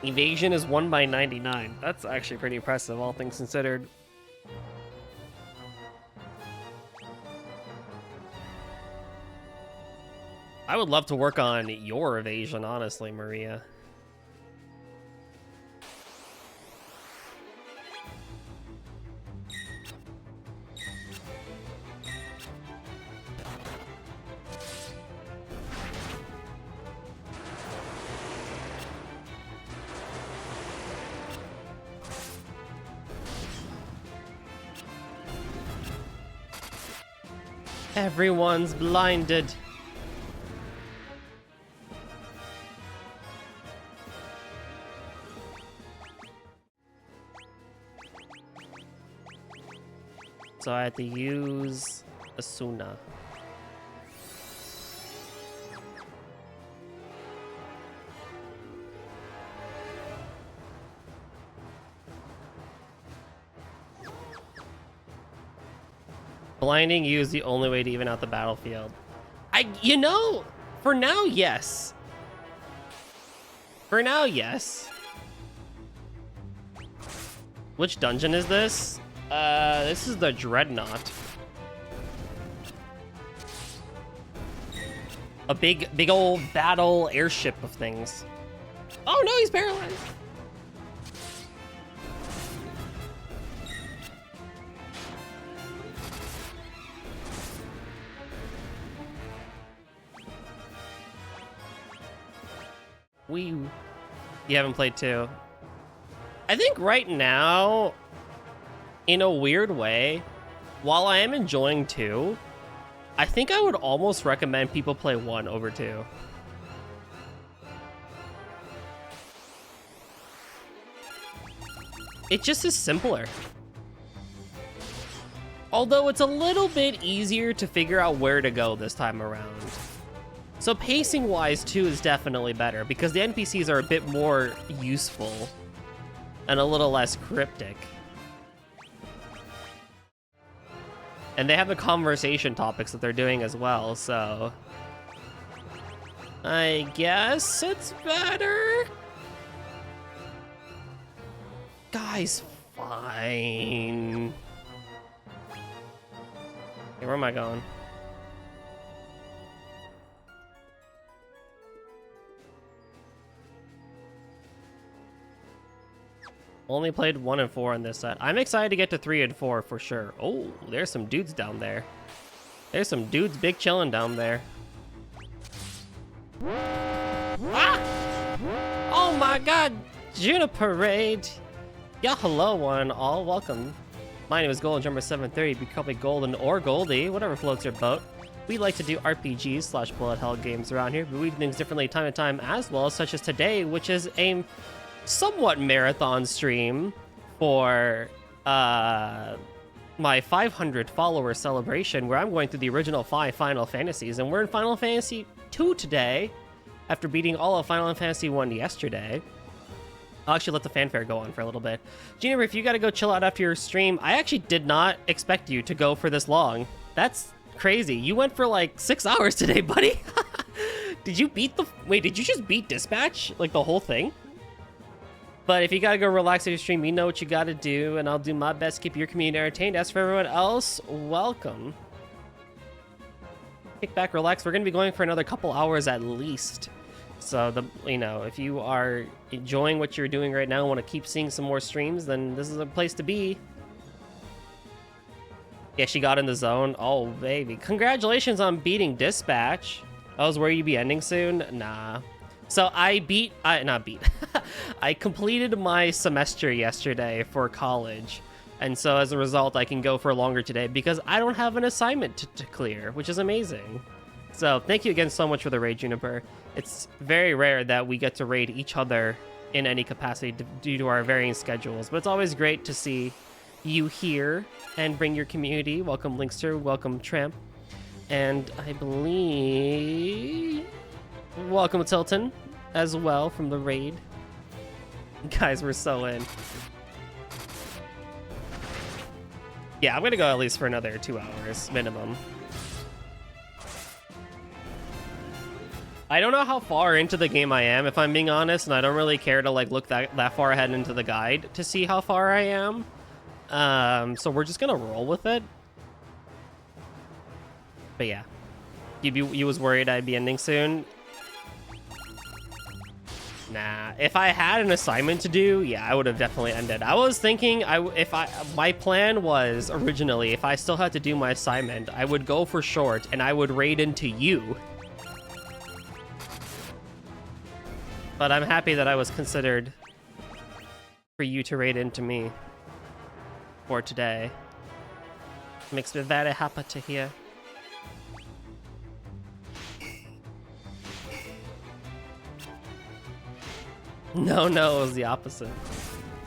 Evasion is 1 by 99. That's actually pretty impressive, all things considered. I would love to work on your evasion, honestly, Maria. Everyone's blinded. So I had to use Asuna. Blinding you is the only way to even out the battlefield. You know, for now, yes. For now, yes. Which dungeon is this? This is the Dreadnought. A big old battle airship of things. Oh no, he's paralyzed. You haven't played 2. I think right now, in a weird way, while I am enjoying 2, I think I would almost recommend people play 1 over 2. It just is simpler. Although it's a little bit easier to figure out where to go this time around. So pacing-wise, 2 is definitely better because the NPCs are a bit more useful and a little less cryptic. And they have the conversation topics that they're doing as well, so I guess it's better. Guys, fine. Hey, where am I going? Only played 1 and 4 on this set. I'm excited to get to 3 and 4 for sure. Oh, there's some dudes down there. There's some dudes big chilling down there. Ah! Oh my god! Juniper Raid! Yeah, hello one and all. Welcome. My name is Golden Jumper 730. You can call me Golden or Goldie, whatever floats your boat. We like to do RPGs / bullet hell games around here, but we do things differently time to time as well, such as today, which is a somewhat marathon stream for my 500 follower celebration, where I'm going through the original 5 Final Fantasies, and we're in Final Fantasy 2 today, after beating all of Final Fantasy 1 yesterday. I'll actually let the fanfare go on for a little bit. Juniper, if you gotta go chill out after your stream, I actually did not expect you to go for this long. That's crazy. You went for like 6 hours today, buddy. Did you beat the... Wait, did you just beat Dispatch? Like the whole thing? But if you gotta go relax at your stream, you know what you gotta do, and I'll do my best to keep your community entertained. As for everyone else, welcome. Kick back, relax. We're gonna be going for another couple hours at least. So, if you are enjoying what you're doing right now and want to keep seeing some more streams, then this is a place to be. Yeah, she got in the zone. Oh, baby. Congratulations on beating Dispatch. Oh, is where you be ending soon? Nah. So I completed my semester yesterday for college. And so as a result, I can go for longer today because I don't have an assignment to clear, which is amazing. So thank you again so much for the raid, Juniper. It's very rare that we get to raid each other in any capacity due to our varying schedules, but it's always great to see you here and bring your community. Welcome, Linkster. Welcome, Tramp. And I believe... Welcome, Tilton, as well, from the raid. Guys, we're so in. Yeah, I'm gonna go at least for another 2 hours, minimum. I don't know how far into the game I am, if I'm being honest, and I don't really care to like look that far ahead into the guide to see how far I am. So we're just gonna roll with it. But yeah, you was worried I'd be ending soon. Nah, if I had an assignment to do, yeah, I would have definitely ended. I was thinking my plan was originally, if I still had to do my assignment, I would go for short and I would raid into you. But I'm happy that I was considered for you to raid into me for today. Makes me very happy to hear. No, it was the opposite.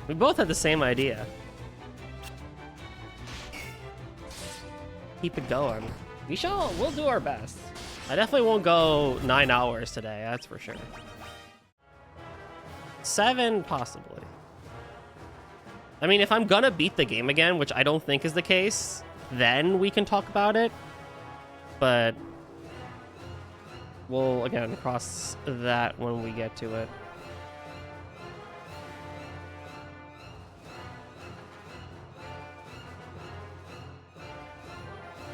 We both had the same idea. Keep it going. We'll do our best. I definitely won't go 9 hours today, that's for sure. 7, possibly. I mean, if I'm gonna beat the game again, which I don't think is the case, then we can talk about it. But we'll, again, cross that when we get to it.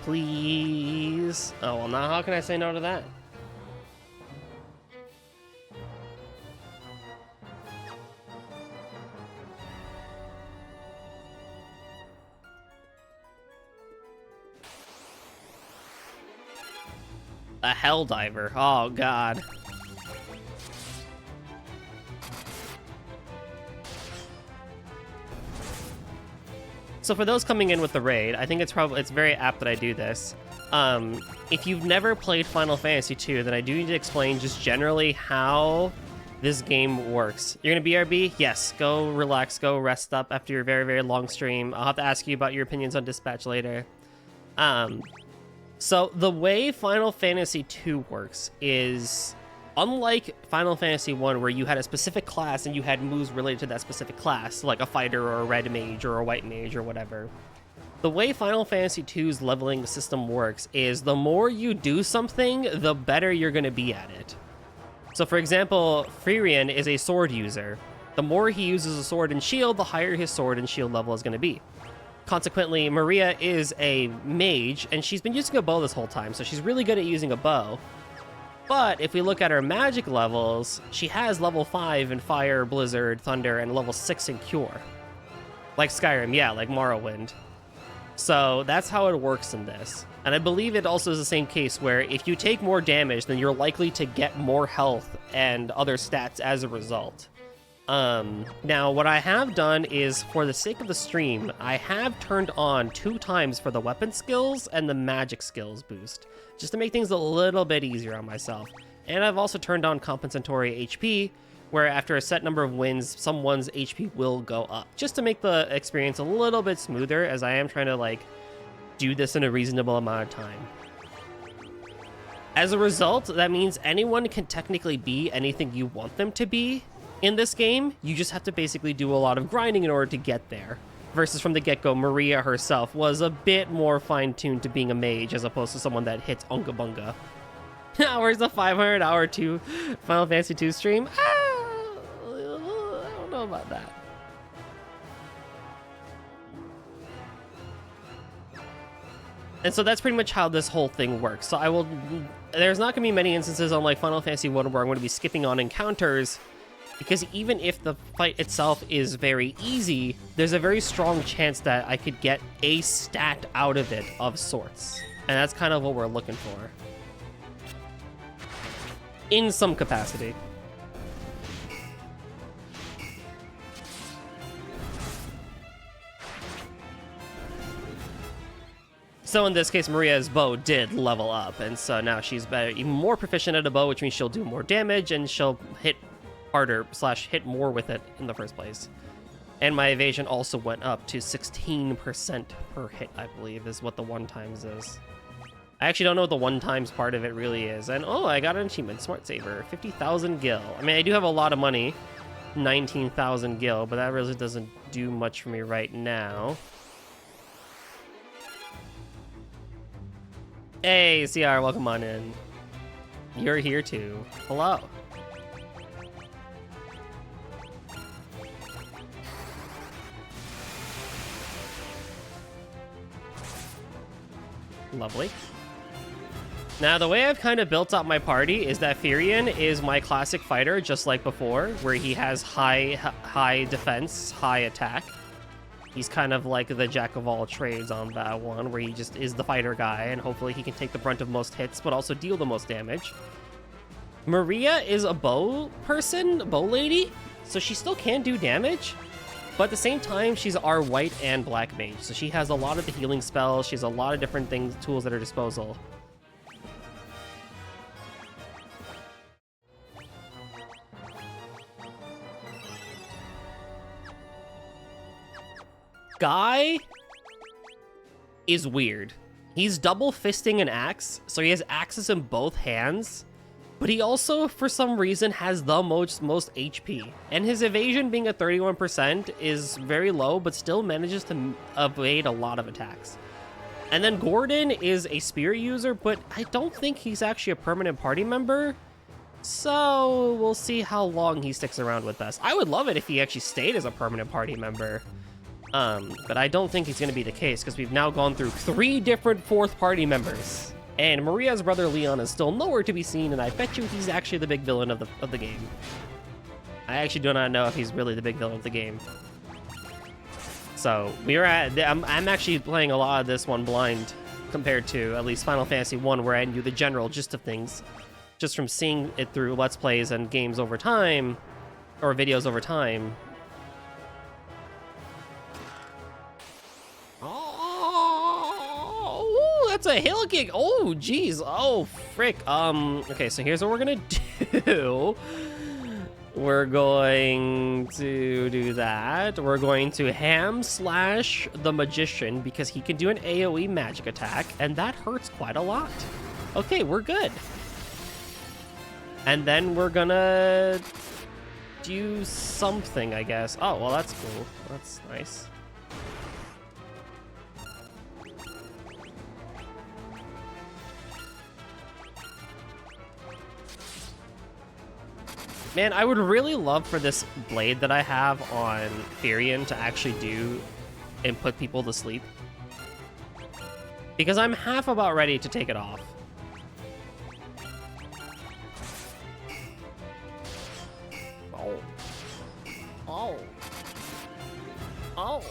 Please. Oh, well, now how can I say no to that? A Helldiver. Oh, God. So for those coming in with the raid, I think it's very apt that I do this. If you've never played Final Fantasy II, then I do need to explain just generally how this game works. You're gonna BRB? Yes. Go relax, go rest up after your very, very long stream. I'll have to ask you about your opinions on Dispatch later. So the way Final Fantasy II works is, unlike Final Fantasy I, where you had a specific class and you had moves related to that specific class, like a fighter or a red mage or a white mage or whatever, the way Final Fantasy II's leveling system works is the more you do something, the better you're going to be at it. So for example, Firion is a sword user. The more he uses a sword and shield, the higher his sword and shield level is going to be. Consequently, Maria is a mage, and she's been using a bow this whole time, so she's really good at using a bow. But if we look at her magic levels, she has level 5 in Fire, Blizzard, Thunder, and level 6 in Cure. Like Skyrim, yeah, like Morrowind. So that's how it works in this. And I believe it also is the same case where if you take more damage, then you're likely to get more health and other stats as a result. Now, what I have done is, for the sake of the stream, I have turned on 2 times for the weapon skills and the magic skills boost, just to make things a little bit easier on myself. And I've also turned on compensatory HP, where after a set number of wins, someone's HP will go up, just to make the experience a little bit smoother, as I am trying to, like, do this in a reasonable amount of time. As a result, that means anyone can technically be anything you want them to be in this game. You just have to basically do a lot of grinding in order to get there. Versus from the get-go, Maria herself was a bit more fine-tuned to being a mage as opposed to someone that hits Unga Bunga. Where's the 500-hour Final Fantasy II stream? I don't know about that. And so that's pretty much how this whole thing works. So there's not going to be many instances on like Final Fantasy I where I'm going to be skipping on encounters, because even if the fight itself is very easy, there's a very strong chance that I could get a stat out of it of sorts. And that's kind of what we're looking for, in some capacity. So in this case, Maria's bow did level up, and so now she's even more proficient at a bow, which means she'll do more damage and she'll hit harder / hit more with it in the first place. And my evasion also went up to 16% per hit, I believe, is what the 1x is. I actually don't know what the 1x part of it really is. And oh, I got an achievement, Smart Saver, 50,000 gil. I mean, I do have a lot of money, 19,000 gil, but that really doesn't do much for me right now. Hey, CR, welcome on in. You're here too. Hello. Lovely. Now, the way I've kind of built up my party is that Firion is my classic fighter, just like before, where he has high defense, high attack. He's kind of like the jack of all trades on that one, where he just is the fighter guy, and hopefully he can take the brunt of most hits, but also deal the most damage. Maria is a bow lady, so she still can do damage, but at the same time, she's our white and black mage, so she has a lot of the healing spells, she has a lot of different tools at her disposal. Guy is weird. He's double fisting an axe, so he has axes in both hands, but he also, for some reason, has the most HP. And his evasion being at 31% is very low, but still manages to evade a lot of attacks. And then Gordon is a spear user, but I don't think he's actually a permanent party member. So we'll see how long he sticks around with us. I would love it if he actually stayed as a permanent party member. But I don't think it's going to be the case, because we've now gone through 3 different 4th party members. And Maria's brother Leon is still nowhere to be seen, and I bet you he's actually the big villain of the game. I actually do not know if he's really the big villain of the game. So, I'm actually playing a lot of this one blind, compared to at least Final Fantasy I, where I knew the general gist of things, just from seeing it through Let's Plays and games over time, or videos over time. it's a hill kick. Oh, geez. Oh, frick. Okay, so here's what we're gonna do. We're going to do that. We're going to ham slash the magician because he can do an AoE magic attack, and that hurts quite a lot. Okay, we're good. And then we're gonna do something, I guess. Oh, well, that's cool. That's nice. Man, I would really love for this blade that I have on Firion to actually do and put people to sleep. Because I'm half about ready to take it off. Oh. Oh. Oh.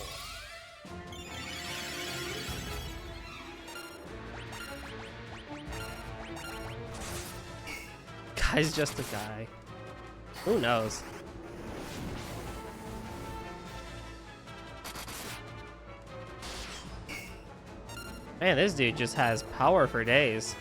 Guy's just a guy. Who knows? Man, this dude just has power for days.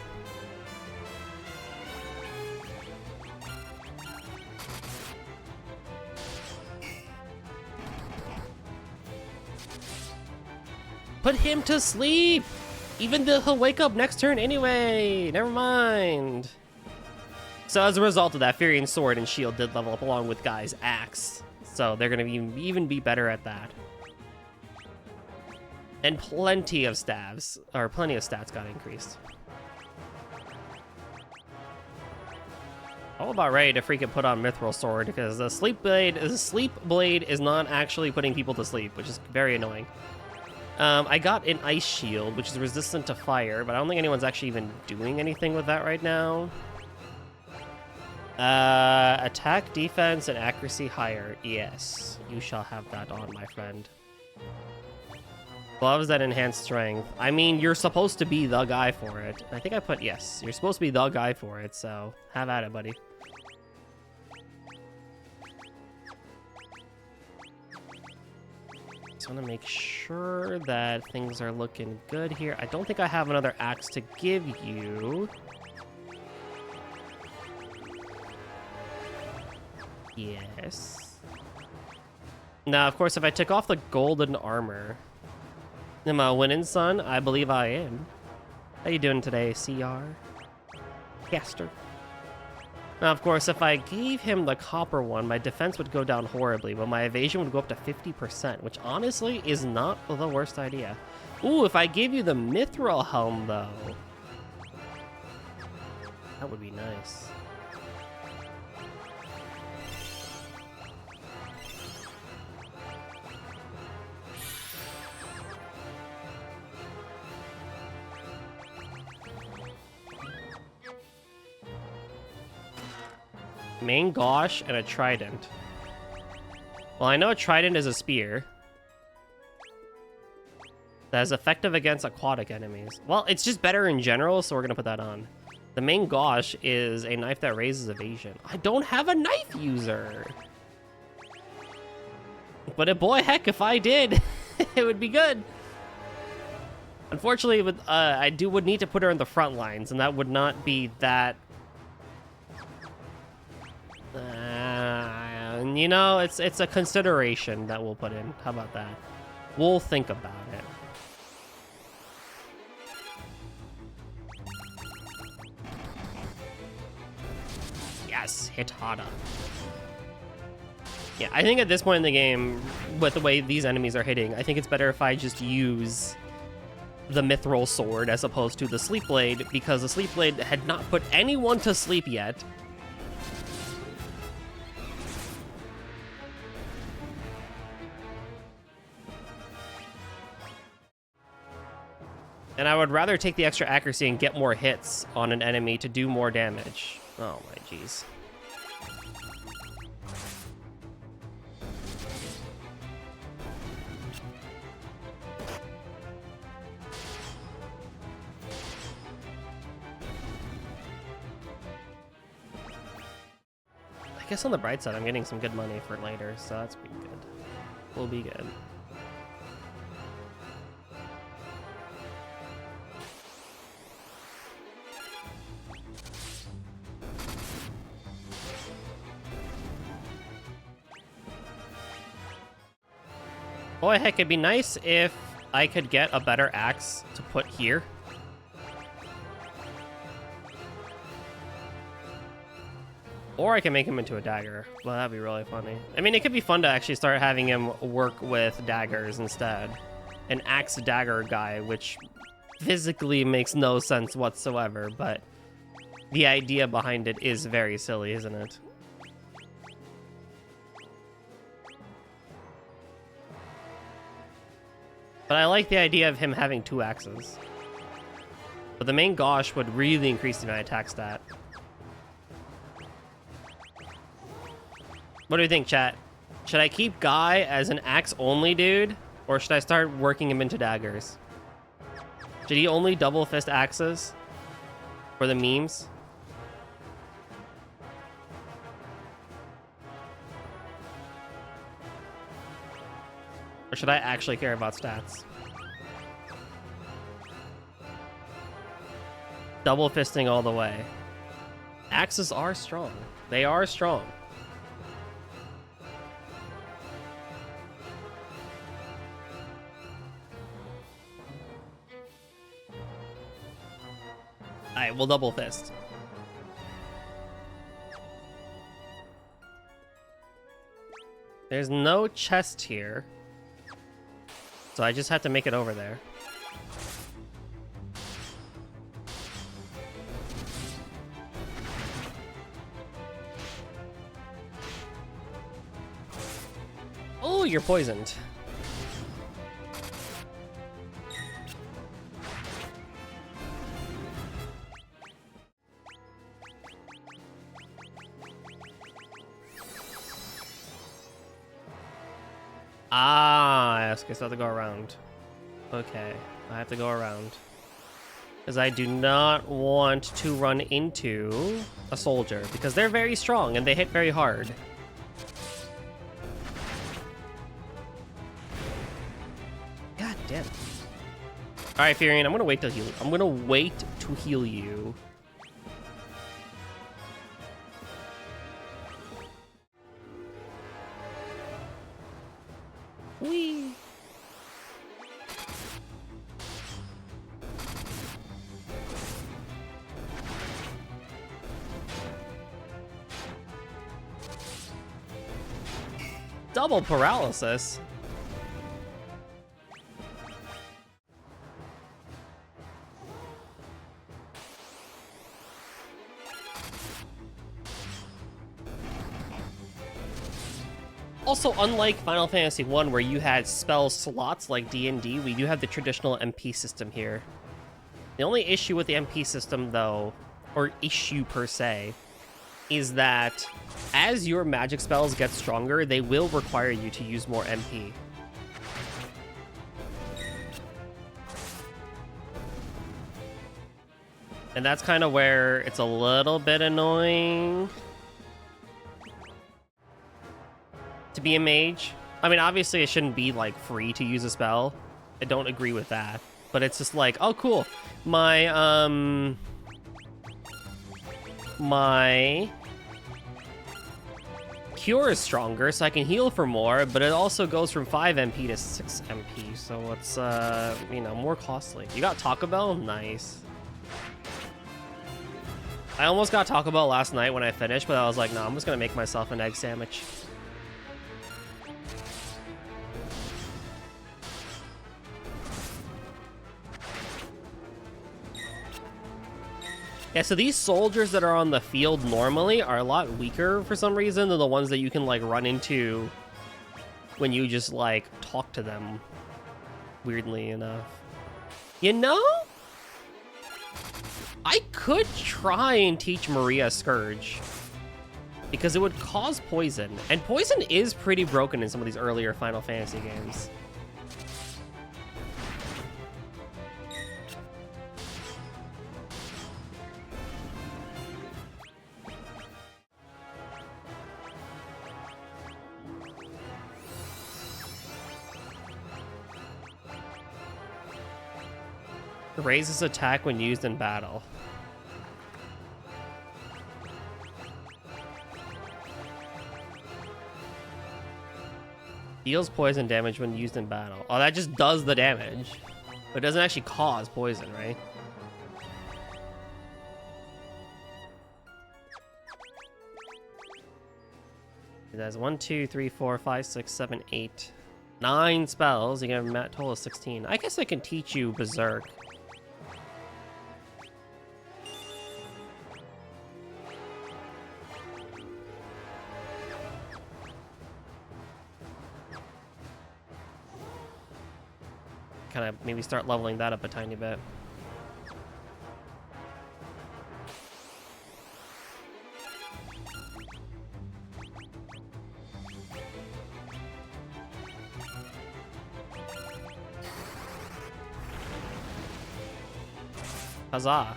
Put him to sleep! Even though he'll wake up next turn anyway! Never mind. So as a result of that, Firion's sword and shield did level up along with Guy's axe. So they're going to even be better at that. And plenty of stats got increased. All about ready to freaking put on Mithril Sword because the Sleep Blade is not actually putting people to sleep, which is very annoying. I got an Ice Shield, which is resistant to fire, but I don't think anyone's actually even doing anything with that right now. Attack, defense, and accuracy higher. Yes, you shall have that on, my friend. Gloves that enhance strength. I mean, you're supposed to be the guy for it. I think I put yes. You're supposed to be the guy for it, so have at it, buddy. Just want to make sure that things are looking good here. I don't think I have another axe to give you. Yes. Now, of course, if I took off the golden armor, am I winning, son? I believe I am. How you doing today, CR? Caster. Now, of course, if I gave him the copper one, my defense would go down horribly, but my evasion would go up to 50%, which honestly is not the worst idea. Ooh, if I gave you the Mithril helm, though, that would be nice. Main Gauche and a Trident. Well, I know a Trident is a spear that is effective against aquatic enemies. Well, it's just better in general, so we're gonna put that on. The Main Gauche is a knife that raises evasion. I don't have a knife user! But boy, heck, if I did, it would be good. Unfortunately, I would need to put her in the front lines, and that would not be that... you know, it's a consideration that we'll put in. How about that? We'll think about it. Yes, hit harder. Yeah, I think at this point in the game, with the way these enemies are hitting, I think it's better if I just use the Mithril Sword as opposed to the Sleep Blade, because the Sleep Blade had not put anyone to sleep yet. And I would rather take the extra accuracy and get more hits on an enemy to do more damage. Oh my jeez. I guess on the bright side, I'm getting some good money for later, so that's pretty good. We'll be good. Boy, heck, it'd be nice if I could get a better axe to put here. Or I can make him into a dagger. Well, that'd be really funny. I mean, it could be fun to actually start having him work with daggers instead. An axe dagger guy, which physically makes no sense whatsoever, but the idea behind it is very silly, isn't it? But I like the idea of him having 2 axes. But the main Gosh would really increase the attack stat. What do you think, chat? Should I keep Guy as an axe-only dude? Or should I start working him into daggers? Should he only double fist axes? For the memes? Or should I actually care about stats? Double fisting all the way. Axes are strong. They are strong. Alright, we'll double fist. There's no chest here. So I just have to make it over there. Oh, you're poisoned. Ah, yes, guess I have to go around. Okay, I have to go around. Because I do not want to run into a soldier, because they're very strong and they hit very hard. God damn. Alright, Furion, I'm gonna wait to heal you. Whee! Double paralysis? Also, unlike Final Fantasy 1, where you had spell slots like D&D, we do have the traditional MP system here. The only issue with the MP system, though, or issue per se, is that as your magic spells get stronger, they will require you to use more MP. And that's kind of where it's a little bit annoying to be a mage. I mean, obviously it shouldn't be like free to use a spell. I don't agree with that. But it's just like, oh cool. My cure is stronger, so I can heal for more, but it also goes from 5 MP to 6 MP, so it's you know, more costly. You got Taco Bell? Nice. I almost got Taco Bell last night when I finished, but I was like, no, I'm just gonna make myself an egg sandwich. Yeah, so these soldiers that are on the field normally are a lot weaker for some reason than the ones that you can, like, run into when you just, like, talk to them, weirdly enough. You know? I could try and teach Maria Scourge, because it would cause poison, and poison is pretty broken in some of these earlier Final Fantasy games. Raises attack when used in battle. Deals poison damage when used in battle. Oh, that just does the damage. But it doesn't actually cause poison, right? It has 1, 2, 3, 4, 5, 6, 7, 8, 9 spells. You get a total of 16. I guess I can teach you Berserk. Kind of maybe start leveling that up a tiny bit. Huzzah.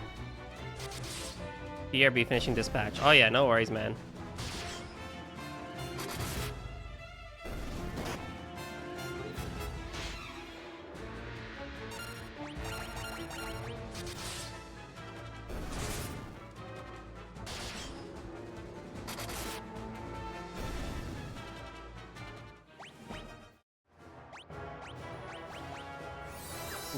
BRB finishing dispatch. Oh yeah, no worries, man.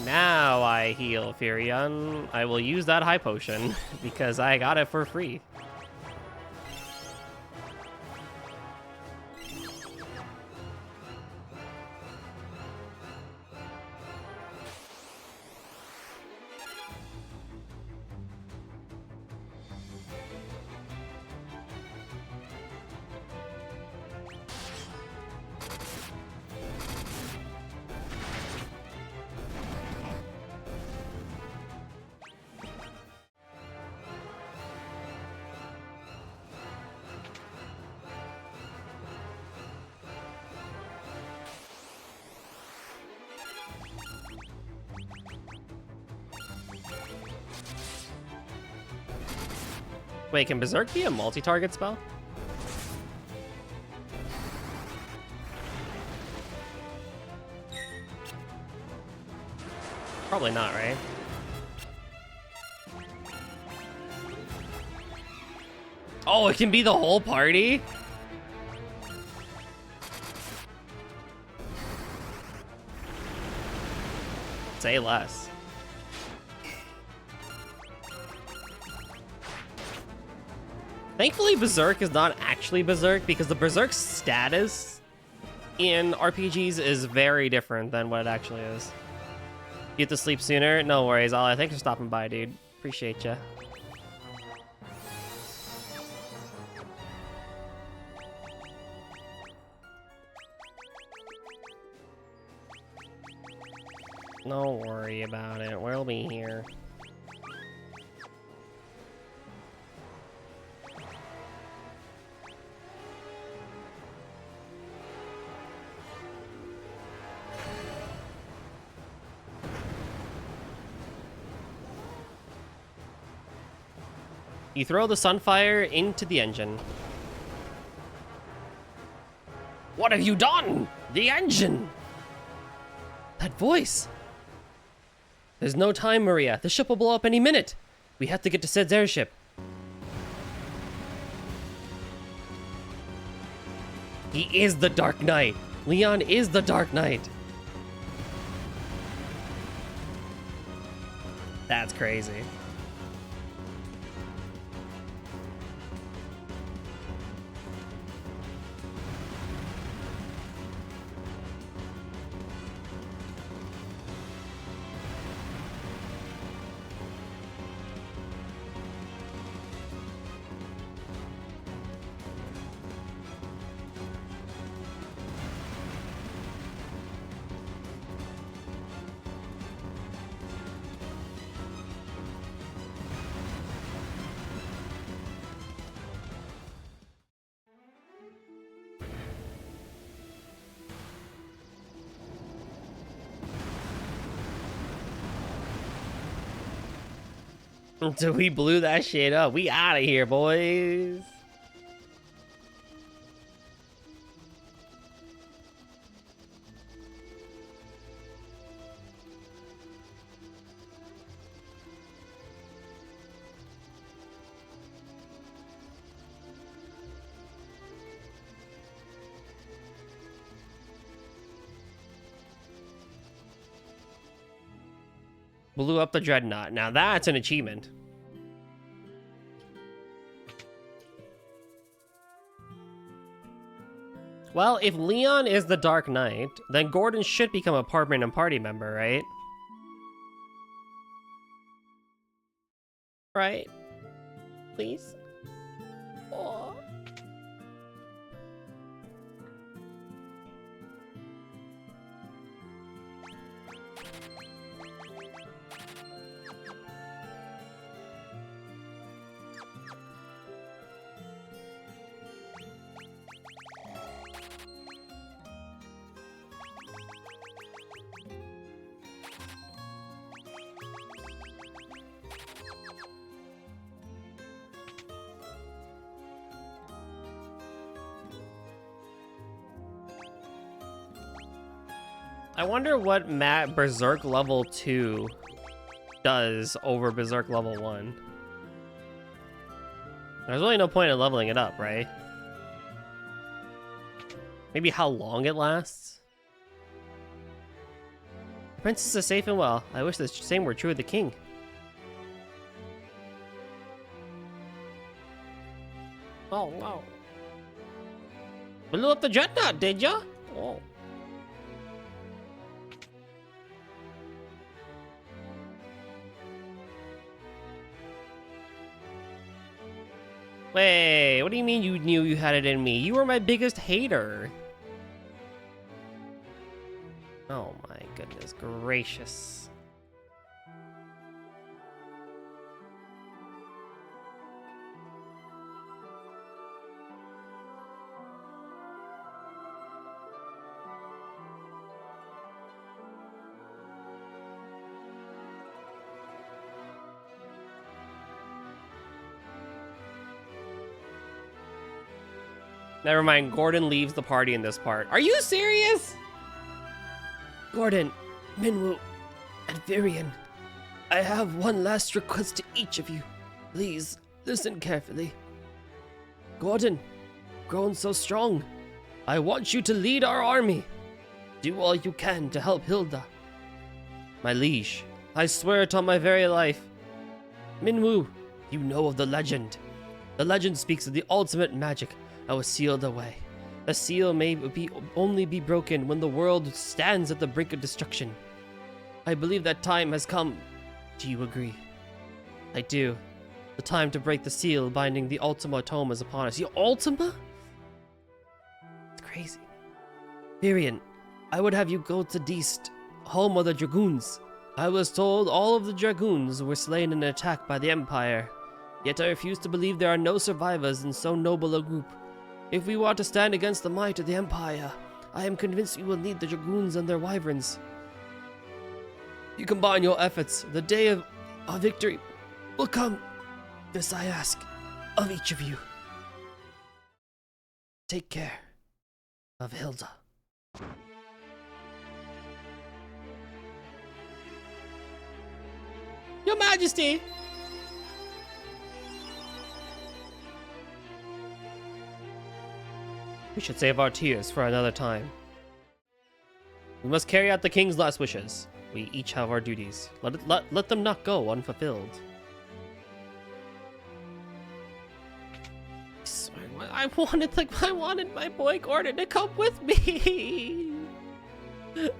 Now I heal Furion. I will use that high potion because I got it for free. Wait, can Berserk be a multi-target spell? Probably not, right? Oh, it can be the whole party? Say less. Thankfully, Berserk is not actually Berserk because the Berserk status in RPGs is very different than what it actually is. You have to sleep sooner? No worries, Ollie. Thanks for stopping by, dude. Appreciate ya. Don't worry about it. We'll be here. You throw the Sunfire into the engine. What have you done? The engine! That voice! There's no time, Maria. The ship will blow up any minute. We have to get to Ced's airship. He is the Dark Knight. Leon is the Dark Knight. That's crazy. So we blew that shit up. We out of here, boys. Blew up the Dreadnought. Now that's an achievement. Well, if Leon is the Dark Knight, then Gordon should become a permanent party member, right? Right? Please? Oh. I wonder what Berserk level 2 does over Berserk level 1. There's really no point in leveling it up, right? Maybe how long it lasts? The princess is safe and well. I wish the same were true of the king. Oh, no. Blew up the Dreadnought, did ya? Oh. Wait, what do you mean you knew you had it in me? You were my biggest hater. Oh my goodness gracious. Never mind, Gordon leaves the party in this part. Are you serious? Gordon, Minwu, and Virion, I have one last request to each of you. Please, listen carefully. Gordon, grown so strong, I want you to lead our army. Do all you can to help Hilda. My liege, I swear it on my very life. Minwu, you know of the legend. The legend speaks of the ultimate magic that was sealed away. The seal may only be broken when the world stands at the brink of destruction. I believe that time has come. Do you agree? I do. The time to break the seal binding the Ultima tome is upon us. You Ultima? It's crazy. Virion, I would have you go to Deist, home of the Dragoons. I was told all of the Dragoons were slain in an attack by the Empire. Yet I refuse to believe there are no survivors in so noble a group. If we want to stand against the might of the Empire, I am convinced we will need the Dragoons and their wyverns. You combine your efforts, the day of our victory will come. This I ask of each of you. Take care of Hilda. Your Majesty! We should save our tears for another time. We must carry out the king's last wishes. We each have our duties. Let them not go unfulfilled. I wanted my boy Gordon to come with me.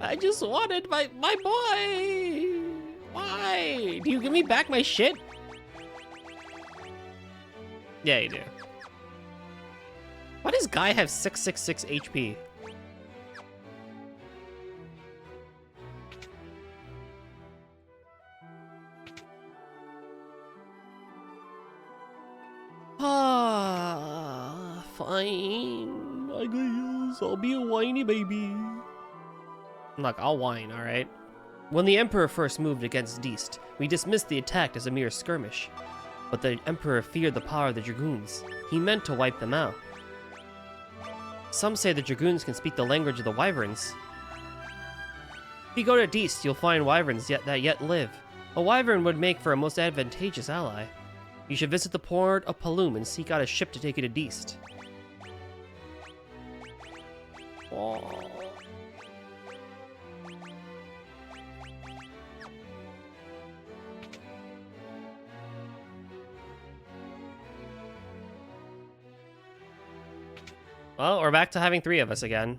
I just wanted my boy. Why? Do you give me back my shit? Yeah, you do. Why does Guy have 666 HP? Ah, fine. I guess I'll be a whiny baby. Look, I'll whine, alright? When the Emperor first moved against Deist, we dismissed the attack as a mere skirmish. But the Emperor feared the power of the Dragoons. He meant to wipe them out. Some say the Dragoons can speak the language of the wyverns. If you go to Deist, you'll find wyverns that yet live. A wyvern would make for a most advantageous ally. You should visit the port of Paloom and seek out a ship to take you to Deist. Oh. Well, we're back to having 3 of us again.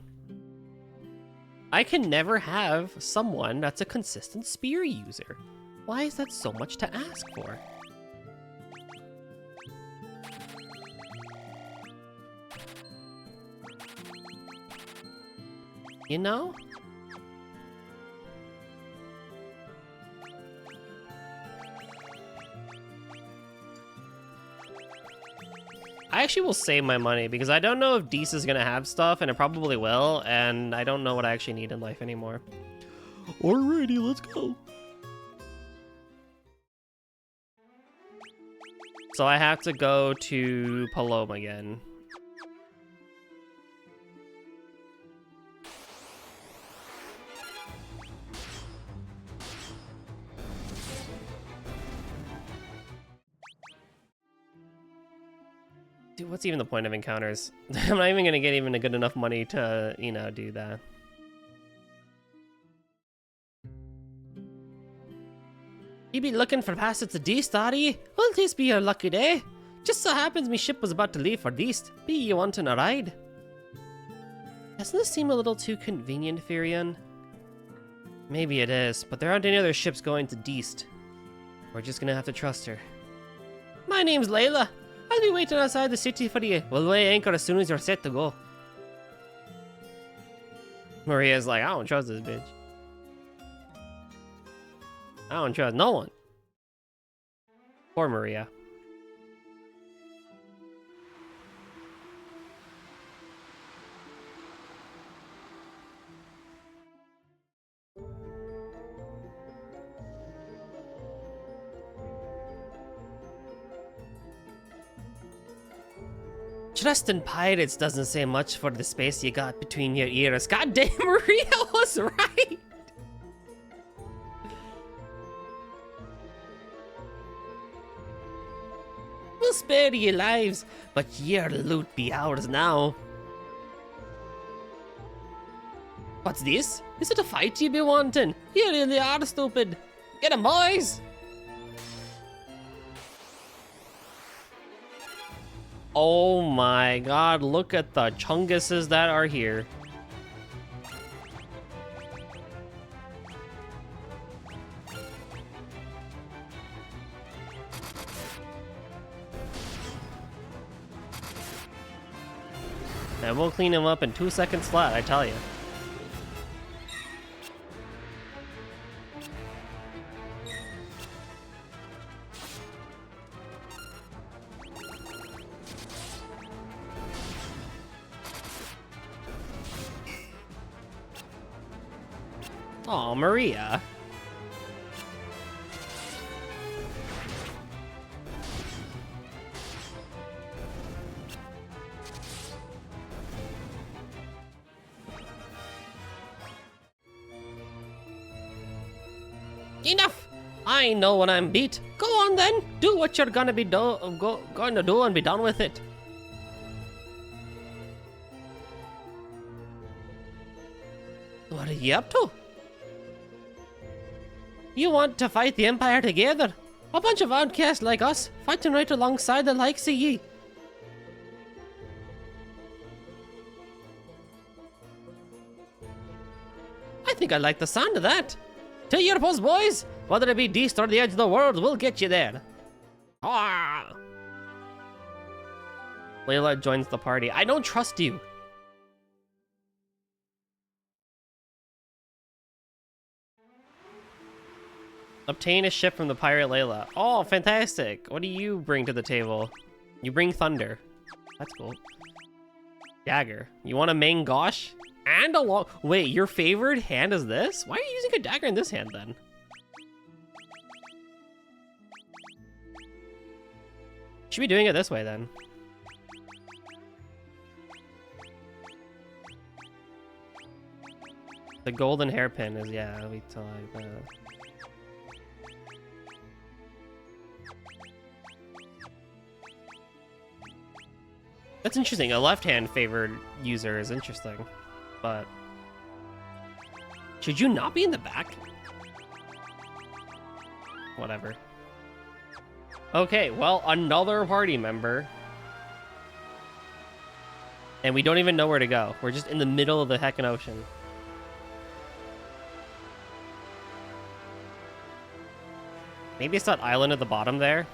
I can never have someone that's a consistent spear user. Why is that so much to ask for? You know? I actually will save my money because I don't know if Dees is gonna have stuff, and it probably will, and I don't know what I actually need in life anymore. Alrighty, let's go. So I have to go to Paloma again. Dude, what's even the point of encounters? I'm not even gonna get even a good enough money to, you know, do that. You be looking for passage to Deest, are ye? Well, this be your lucky day. Just so happens me ship was about to leave for Deest. Be you wanting a ride? Doesn't this seem a little too convenient, Firion? Maybe it is, but there aren't any other ships going to Deest. We're just gonna have to trust her. My name's Layla. I'll be waiting outside the city for you. We'll weigh anchor as soon as you're set to go. Maria's like, I don't trust this bitch. I don't trust no one. Poor Maria. Trusting pirates doesn't say much for the space you got between your ears. God damn, Maria was right. We'll spare your lives, but your loot be ours now. What's this? Is it a fight you be wanting? You really are stupid. Get 'em, boys! Oh my god, look at the chunguses that are here. And we'll clean him up in 2 seconds flat, I tell you. Aw, Maria. Enough! I know when I'm beat. Go on then. Do what you're gonna be gonna do and be done with it. What are you up to? You want to fight the Empire together? A bunch of outcasts like us, fighting right alongside the likes of ye. I think I like the sound of that. To your post, boys! Whether it be Deest or the edge of the world, we'll get you there. Ah! Layla joins the party. I don't trust you. Obtain a ship from the pirate Layla. Oh, fantastic. What do you bring to the table? You bring thunder. That's cool. Dagger. You want a main gosh? And a long... Wait, your favorite hand is this? Why are you using a dagger in this hand, then? Should be doing it this way, then. The golden hairpin is, yeah, we tell like that. That's interesting. A left-hand favored user is interesting, but should you not be in the back? Whatever. Okay, well, another party member. And we don't even know where to go. We're just in the middle of the heckin' ocean. Maybe it's that island at the bottom there.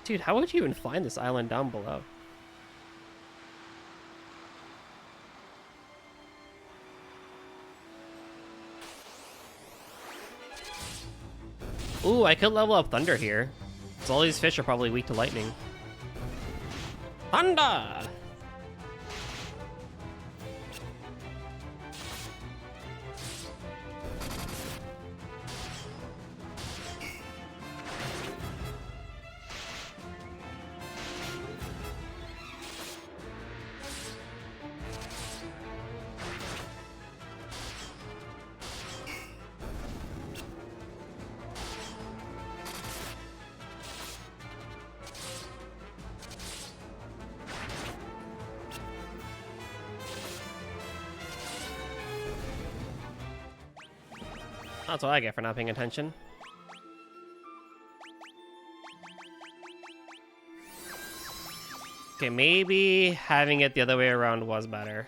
Dude, how would you even find this island down below? Ooh, I could level up Thunder here. Because all these fish are probably weak to lightning. Thunder! That's what I get for not paying attention. Okay, maybe having it the other way around was better.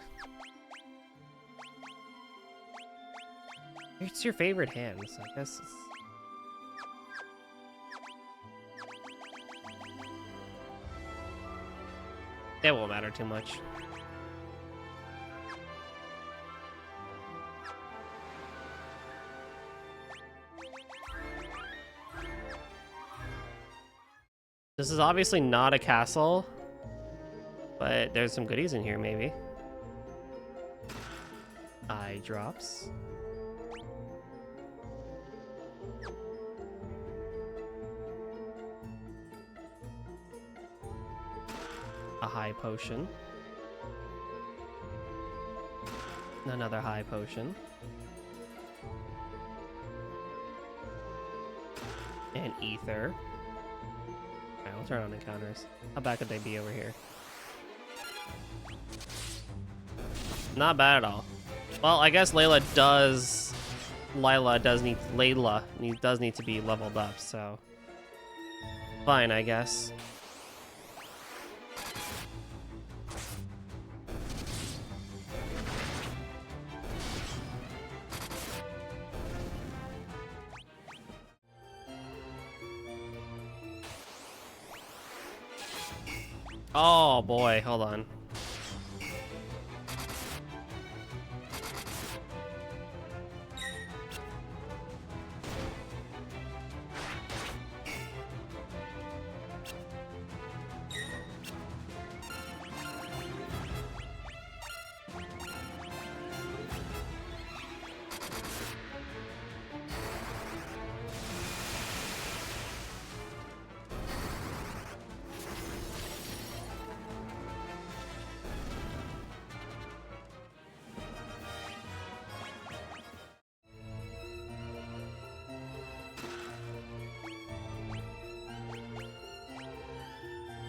It's your favorite hands, I guess. That won't matter too much. This is obviously not a castle, but there's some goodies in here, maybe. Eye drops. A high potion. Another high potion. And ether. Alright, we'll turn on encounters. How bad could they be over here? Not bad at all. Well, I guess Lila does need to be leveled up, so fine, I guess. Oh boy, hold on.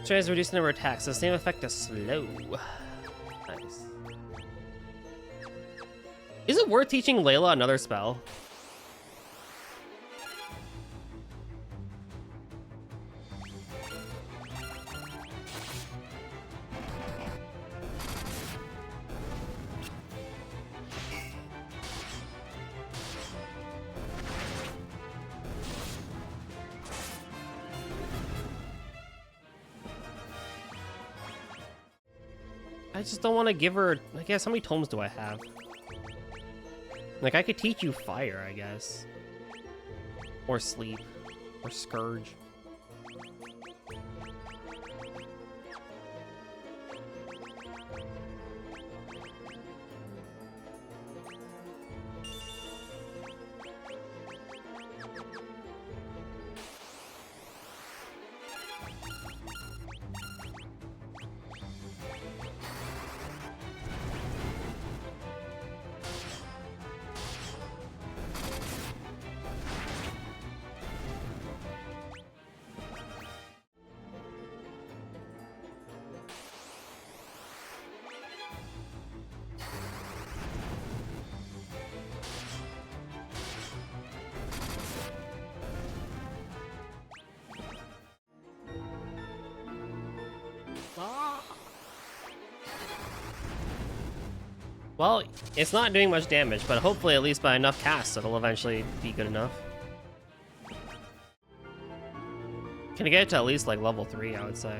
Tries to reduce the number of attacks. The same effect as slow. Nice. Is it worth teaching Layla another spell? I just don't want to give her... I guess, how many tomes do I have? Like, I could teach you fire, I guess. Or sleep. Or scourge. Well, it's not doing much damage, but hopefully at least by enough casts it'll eventually be good enough. Can I get it to at least like level 3, I would say.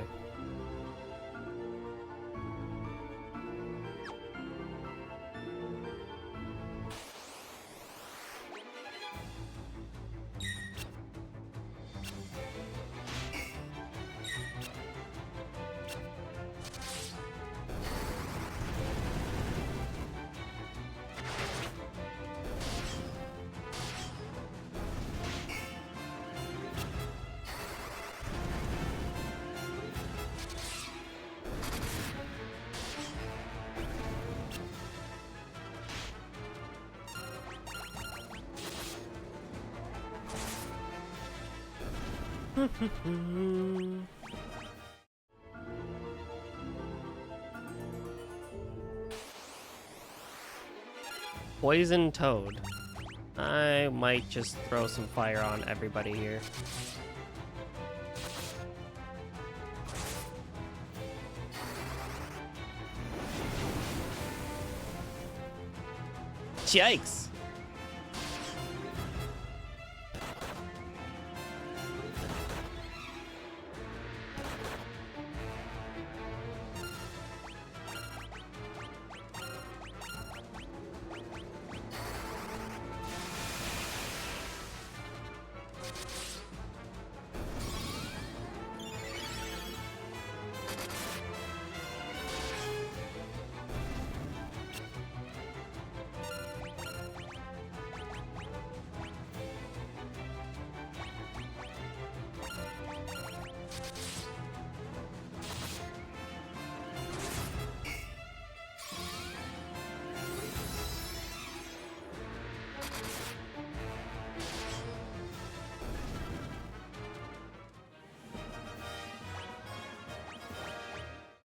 Poison Toad. I might just throw some fire on everybody here. Yikes!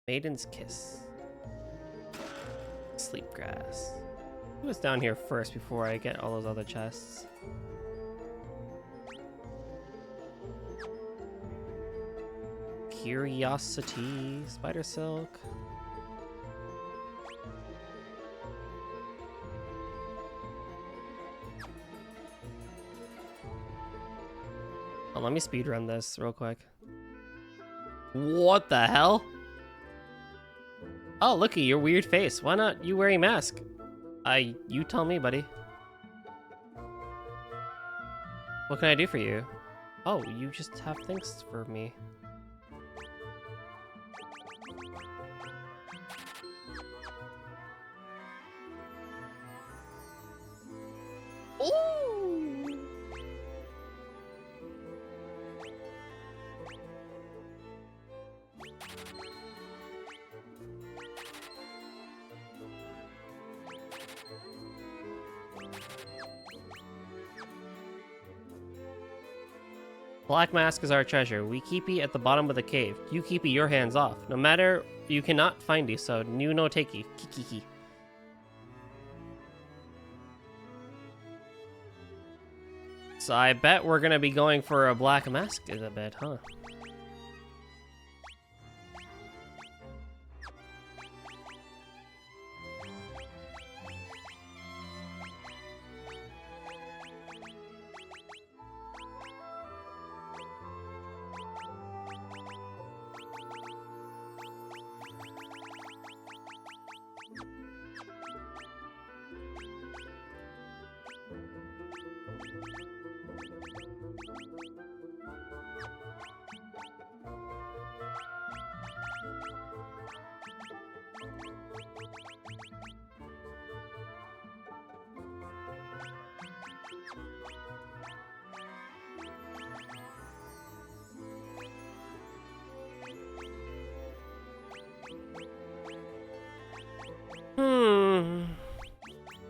Maiden's Kiss. Sleepgrass. Who was down here first before I get all those other chests? Curiosity. Spider Silk. Oh, let me speedrun this real quick. What the hell? Oh, looky, your weird face. Why not you wearing a mask? You tell me, buddy. What can I do for you? Oh, you just have things for me. Ooh! Black Mask is our treasure. We keep ye at the bottom of the cave. You keep ye your hands off. No matter, you cannot find ye, so you no take ye. Kikiki. So I bet we're gonna be going for a Black Mask in a bit, huh?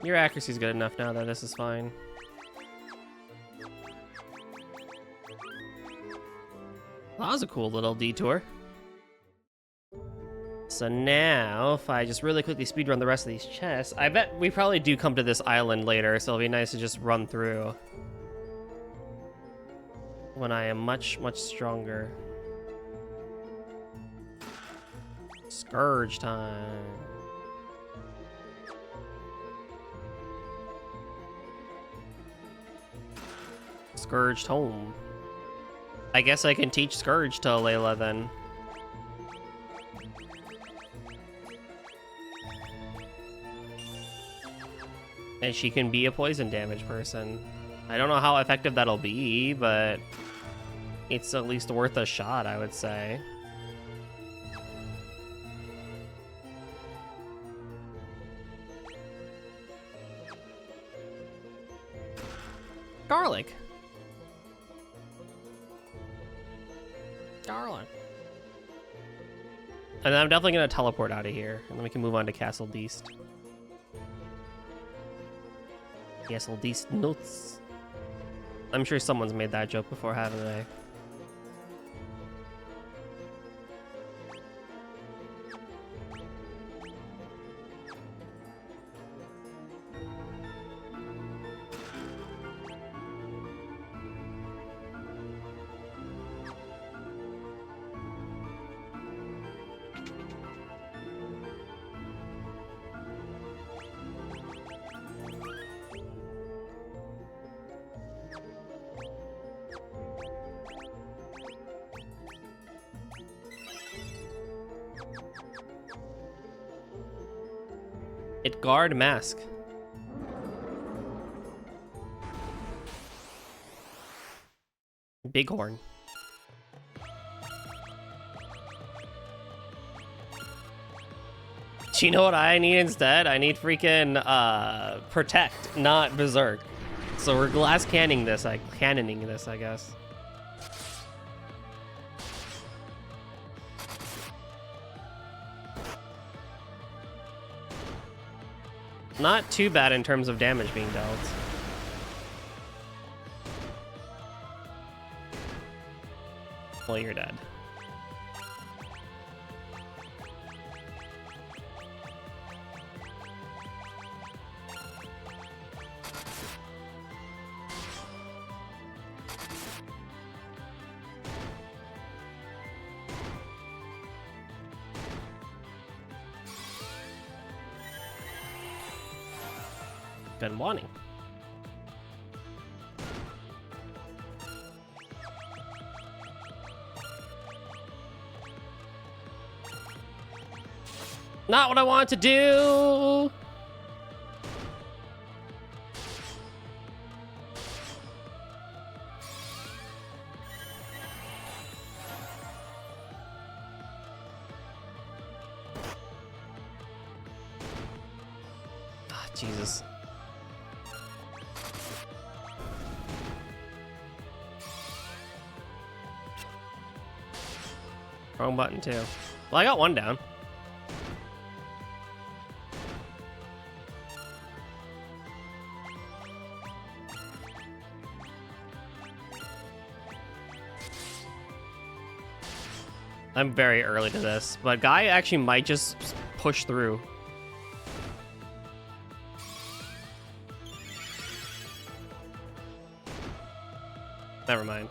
Your accuracy's good enough now that this is fine. Well, that was a cool little detour. So now, if I just really quickly speedrun the rest of these chests, I bet we probably do come to this island later, so it'll be nice to just run through when I am much, much stronger. Scourge time. Scourged home. I guess I can teach Scourge to Layla then. And she can be a poison damage person. I don't know how effective that'll be, but it's at least worth a shot, I would say. Garlic. Garlic. And I'm definitely going to teleport out of here, and then we can move on to Castle Deist. Castle Deist nuts. I'm sure someone's made that joke before, haven't they? It guard mask. Bighorn. Do you know what I need instead? I need freaking protect, not berserk. So we're glass cannoning this, I guess. Not too bad in terms of damage being dealt. Well, you're dead. Been wanting. Not what I want to do. Ah, Jesus. Wrong button too. Well, I got one down. I'm very early to this, but Guy actually might just push through. Never mind.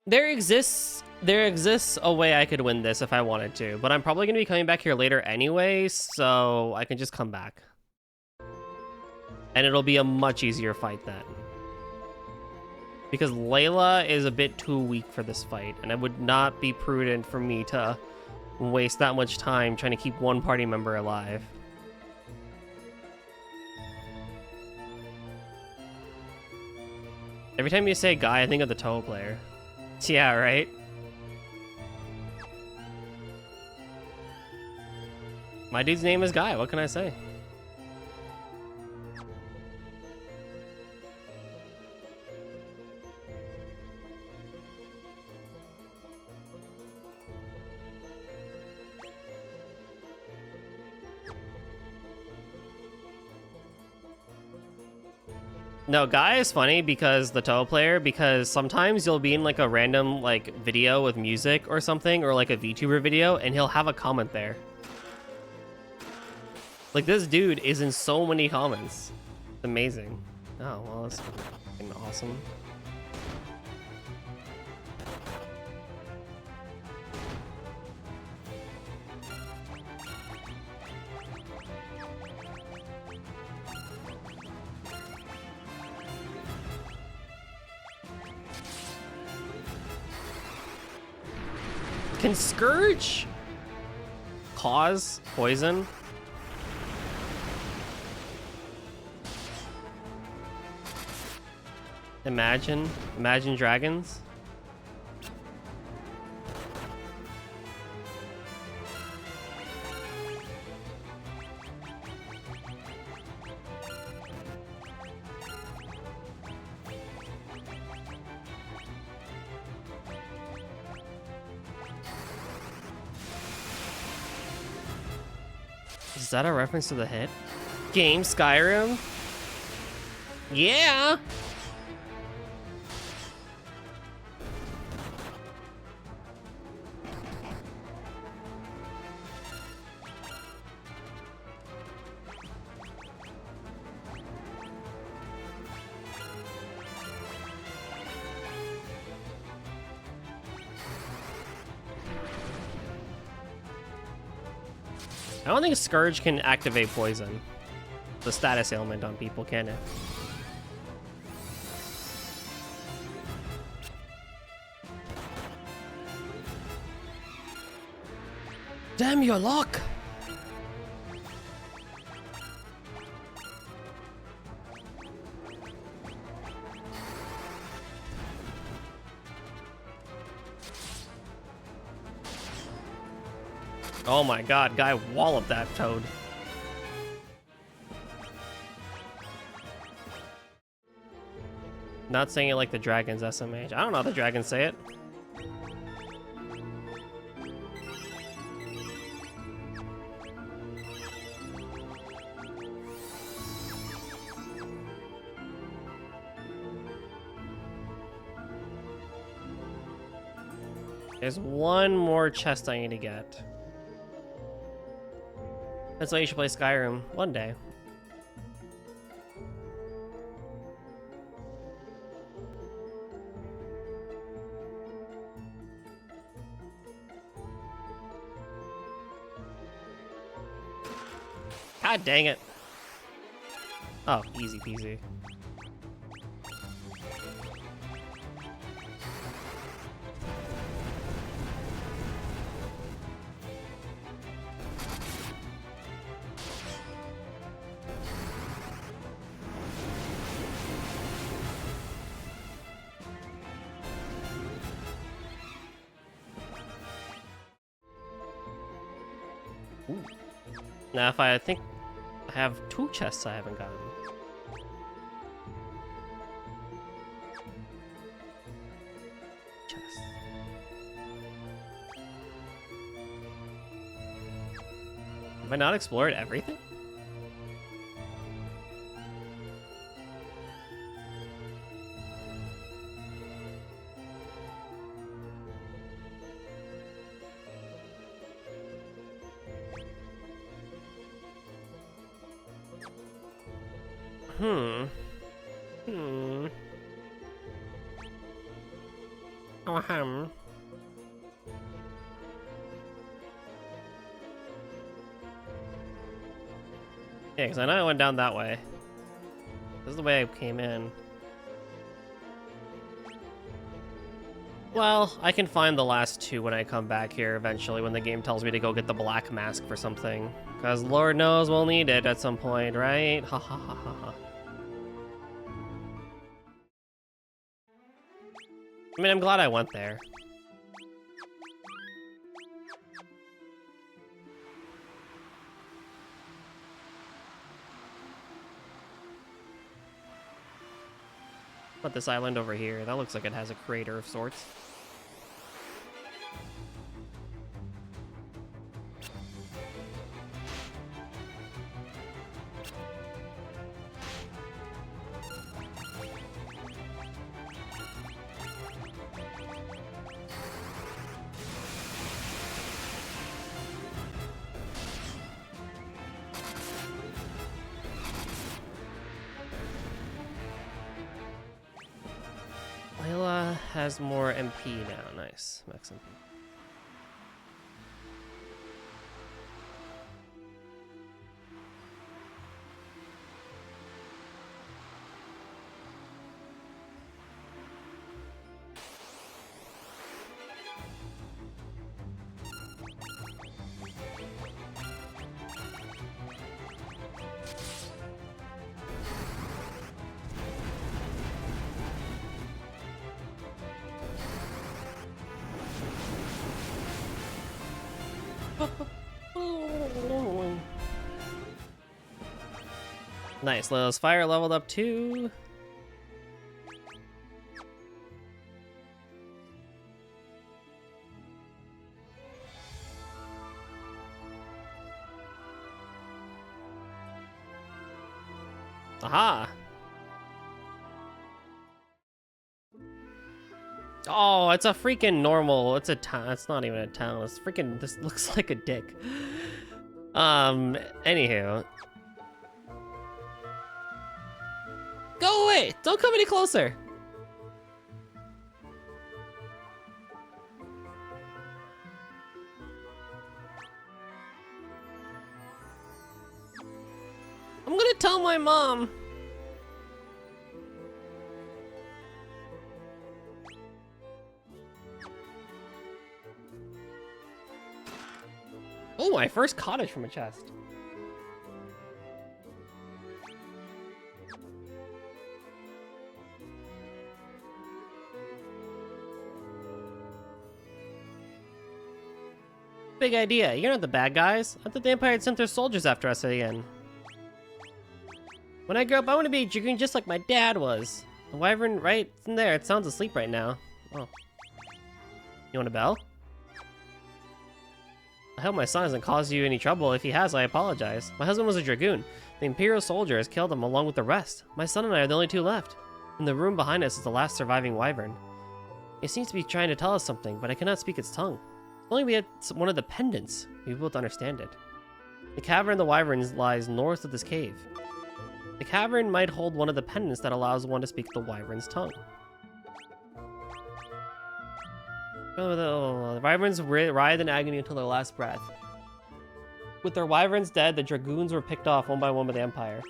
There exists a way I could win this if I wanted to, but I'm probably going to be coming back here later anyway, so I can just come back. And it'll be a much easier fight then. Because Layla is a bit too weak for this fight, and it would not be prudent for me to waste that much time trying to keep one party member alive. Every time you say Guy, I think of the Toho player. Yeah, right? My dude's name is Guy, what can I say? No, Guy is funny because the Toho player, because sometimes you'll be in like a random like video with music or something, or like a VTuber video, and he'll have a comment there. Like, this dude is in so many comments. It's amazing. Oh, well, that's fucking awesome. Can Scourge cause poison? Imagine dragons. Is that a reference to the hit game Skyrim? Yeah. I don't think Scourge can activate poison. The status ailment on people, can it? Damn your luck! Oh my god, guy walloped that toad. Not saying it like the dragons SMH. I don't know how the dragons say it. There's one more chest I need to get. That's why you should play Skyrim one day. God dang it. Oh, easy peasy. Ooh. Now, if I think I have 2 chests I haven't gotten. Chest. Have I not explored everything? Oh, yeah, because I know I went down that way. This is the way I came in. Well, I can find the last 2 when I come back here eventually, when the game tells me to go get the black mask for something. Because Lord knows we'll need it at some point, right? Ha ha ha ha ha. I mean, I'm glad I went there. But this island over here, that looks like it has a crater of sorts. Layla has more MP now. Nice. Max MP. Nice, Lil's fire leveled up too. Aha! Oh, it's a freaking normal. It's a town. It's not even a town. It's freaking. This looks like a dick. Anywho. Go away! Don't come any closer! I'm gonna tell my mom! Oh, my first cottage from a chest. Big idea. You're not the bad guys. I thought the Empire had sent their soldiers after us again. When I grow up, I want to be a dragoon just like my dad was. The wyvern right in there. It sounds asleep right now. Oh. You want a bell? I hope my son hasn't caused you any trouble. If he has, I apologize. My husband was a dragoon. The Imperial soldier has killed him along with the rest. My son and I are the only two left. In the room behind us is the last surviving wyvern. It seems to be trying to tell us something, but I cannot speak its tongue. If only we had one of the pendants, we'd be able to understand it. The cavern of the wyverns lies north of this cave. The cavern might hold one of the pendants that allows one to speak the wyvern's tongue. The wyverns writhed in agony until their last breath. With their wyverns dead, the dragoons were picked off one by one by the Empire.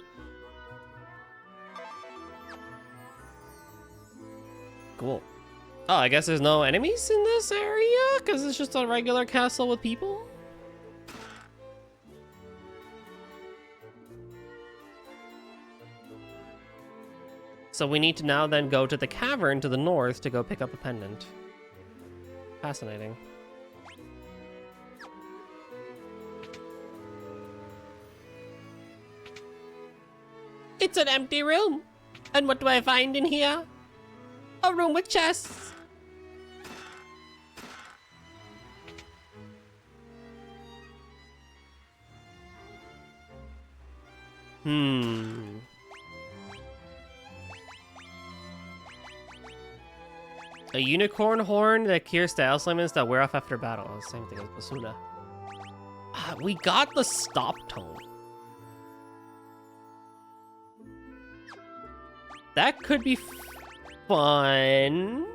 Cool. Oh, I guess there's no enemies in this area? Because it's just a regular castle with people? So we need to now then go to the cavern to the north to go pick up a pendant. Fascinating. It's an empty room. And what do I find in here? A room with chests. A unicorn horn that cures style summons that wear off after battle. Same thing as Basuna. We got the stop tone. That could be fun.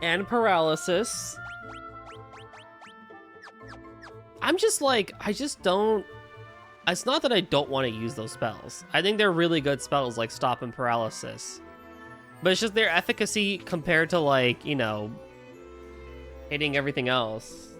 And paralysis. I'm just like, I just don't... It's not that I don't want to use those spells. I think they're really good spells like Stop and Paralysis. But it's just their efficacy compared to, like, you know, hitting everything else.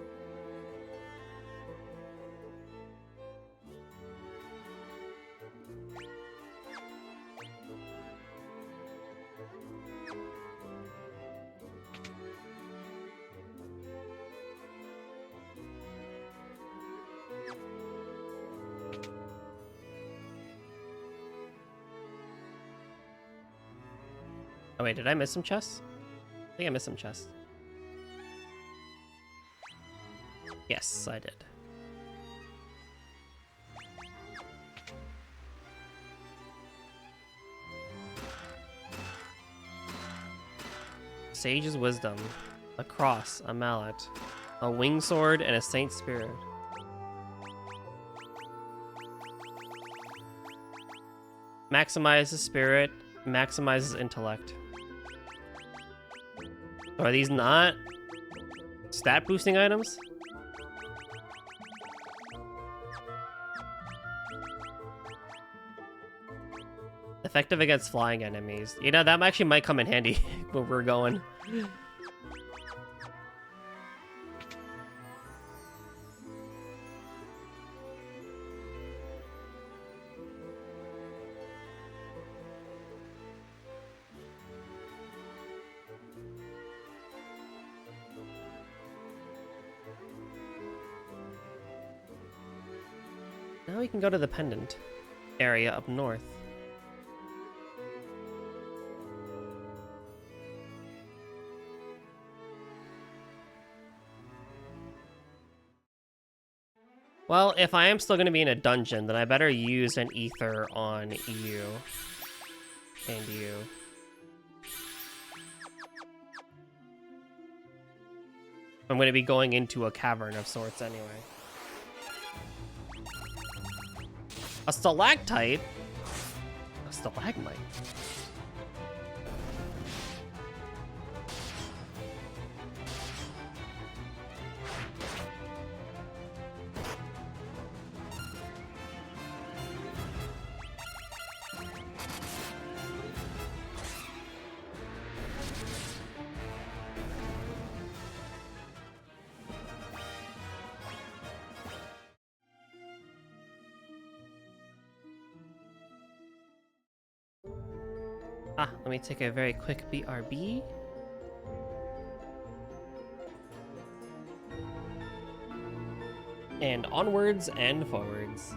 Oh wait, did I miss some chests? I think I missed some chests. Yes, I did. Sage's Wisdom, a cross, a mallet, a winged sword, and a saint's spirit. Maximizes spirit, maximizes intellect. Are these not stat boosting items? Effective against flying enemies. You know, that actually might come in handy where we're going. Now we can go to the pendant area up north. Well, if I am still going to be in a dungeon, then I better use an ether on you. And you. I'm going to be going into a cavern of sorts anyway. A stalactite? A stalagmite? Let me take a very quick BRB. And onwards and forwards.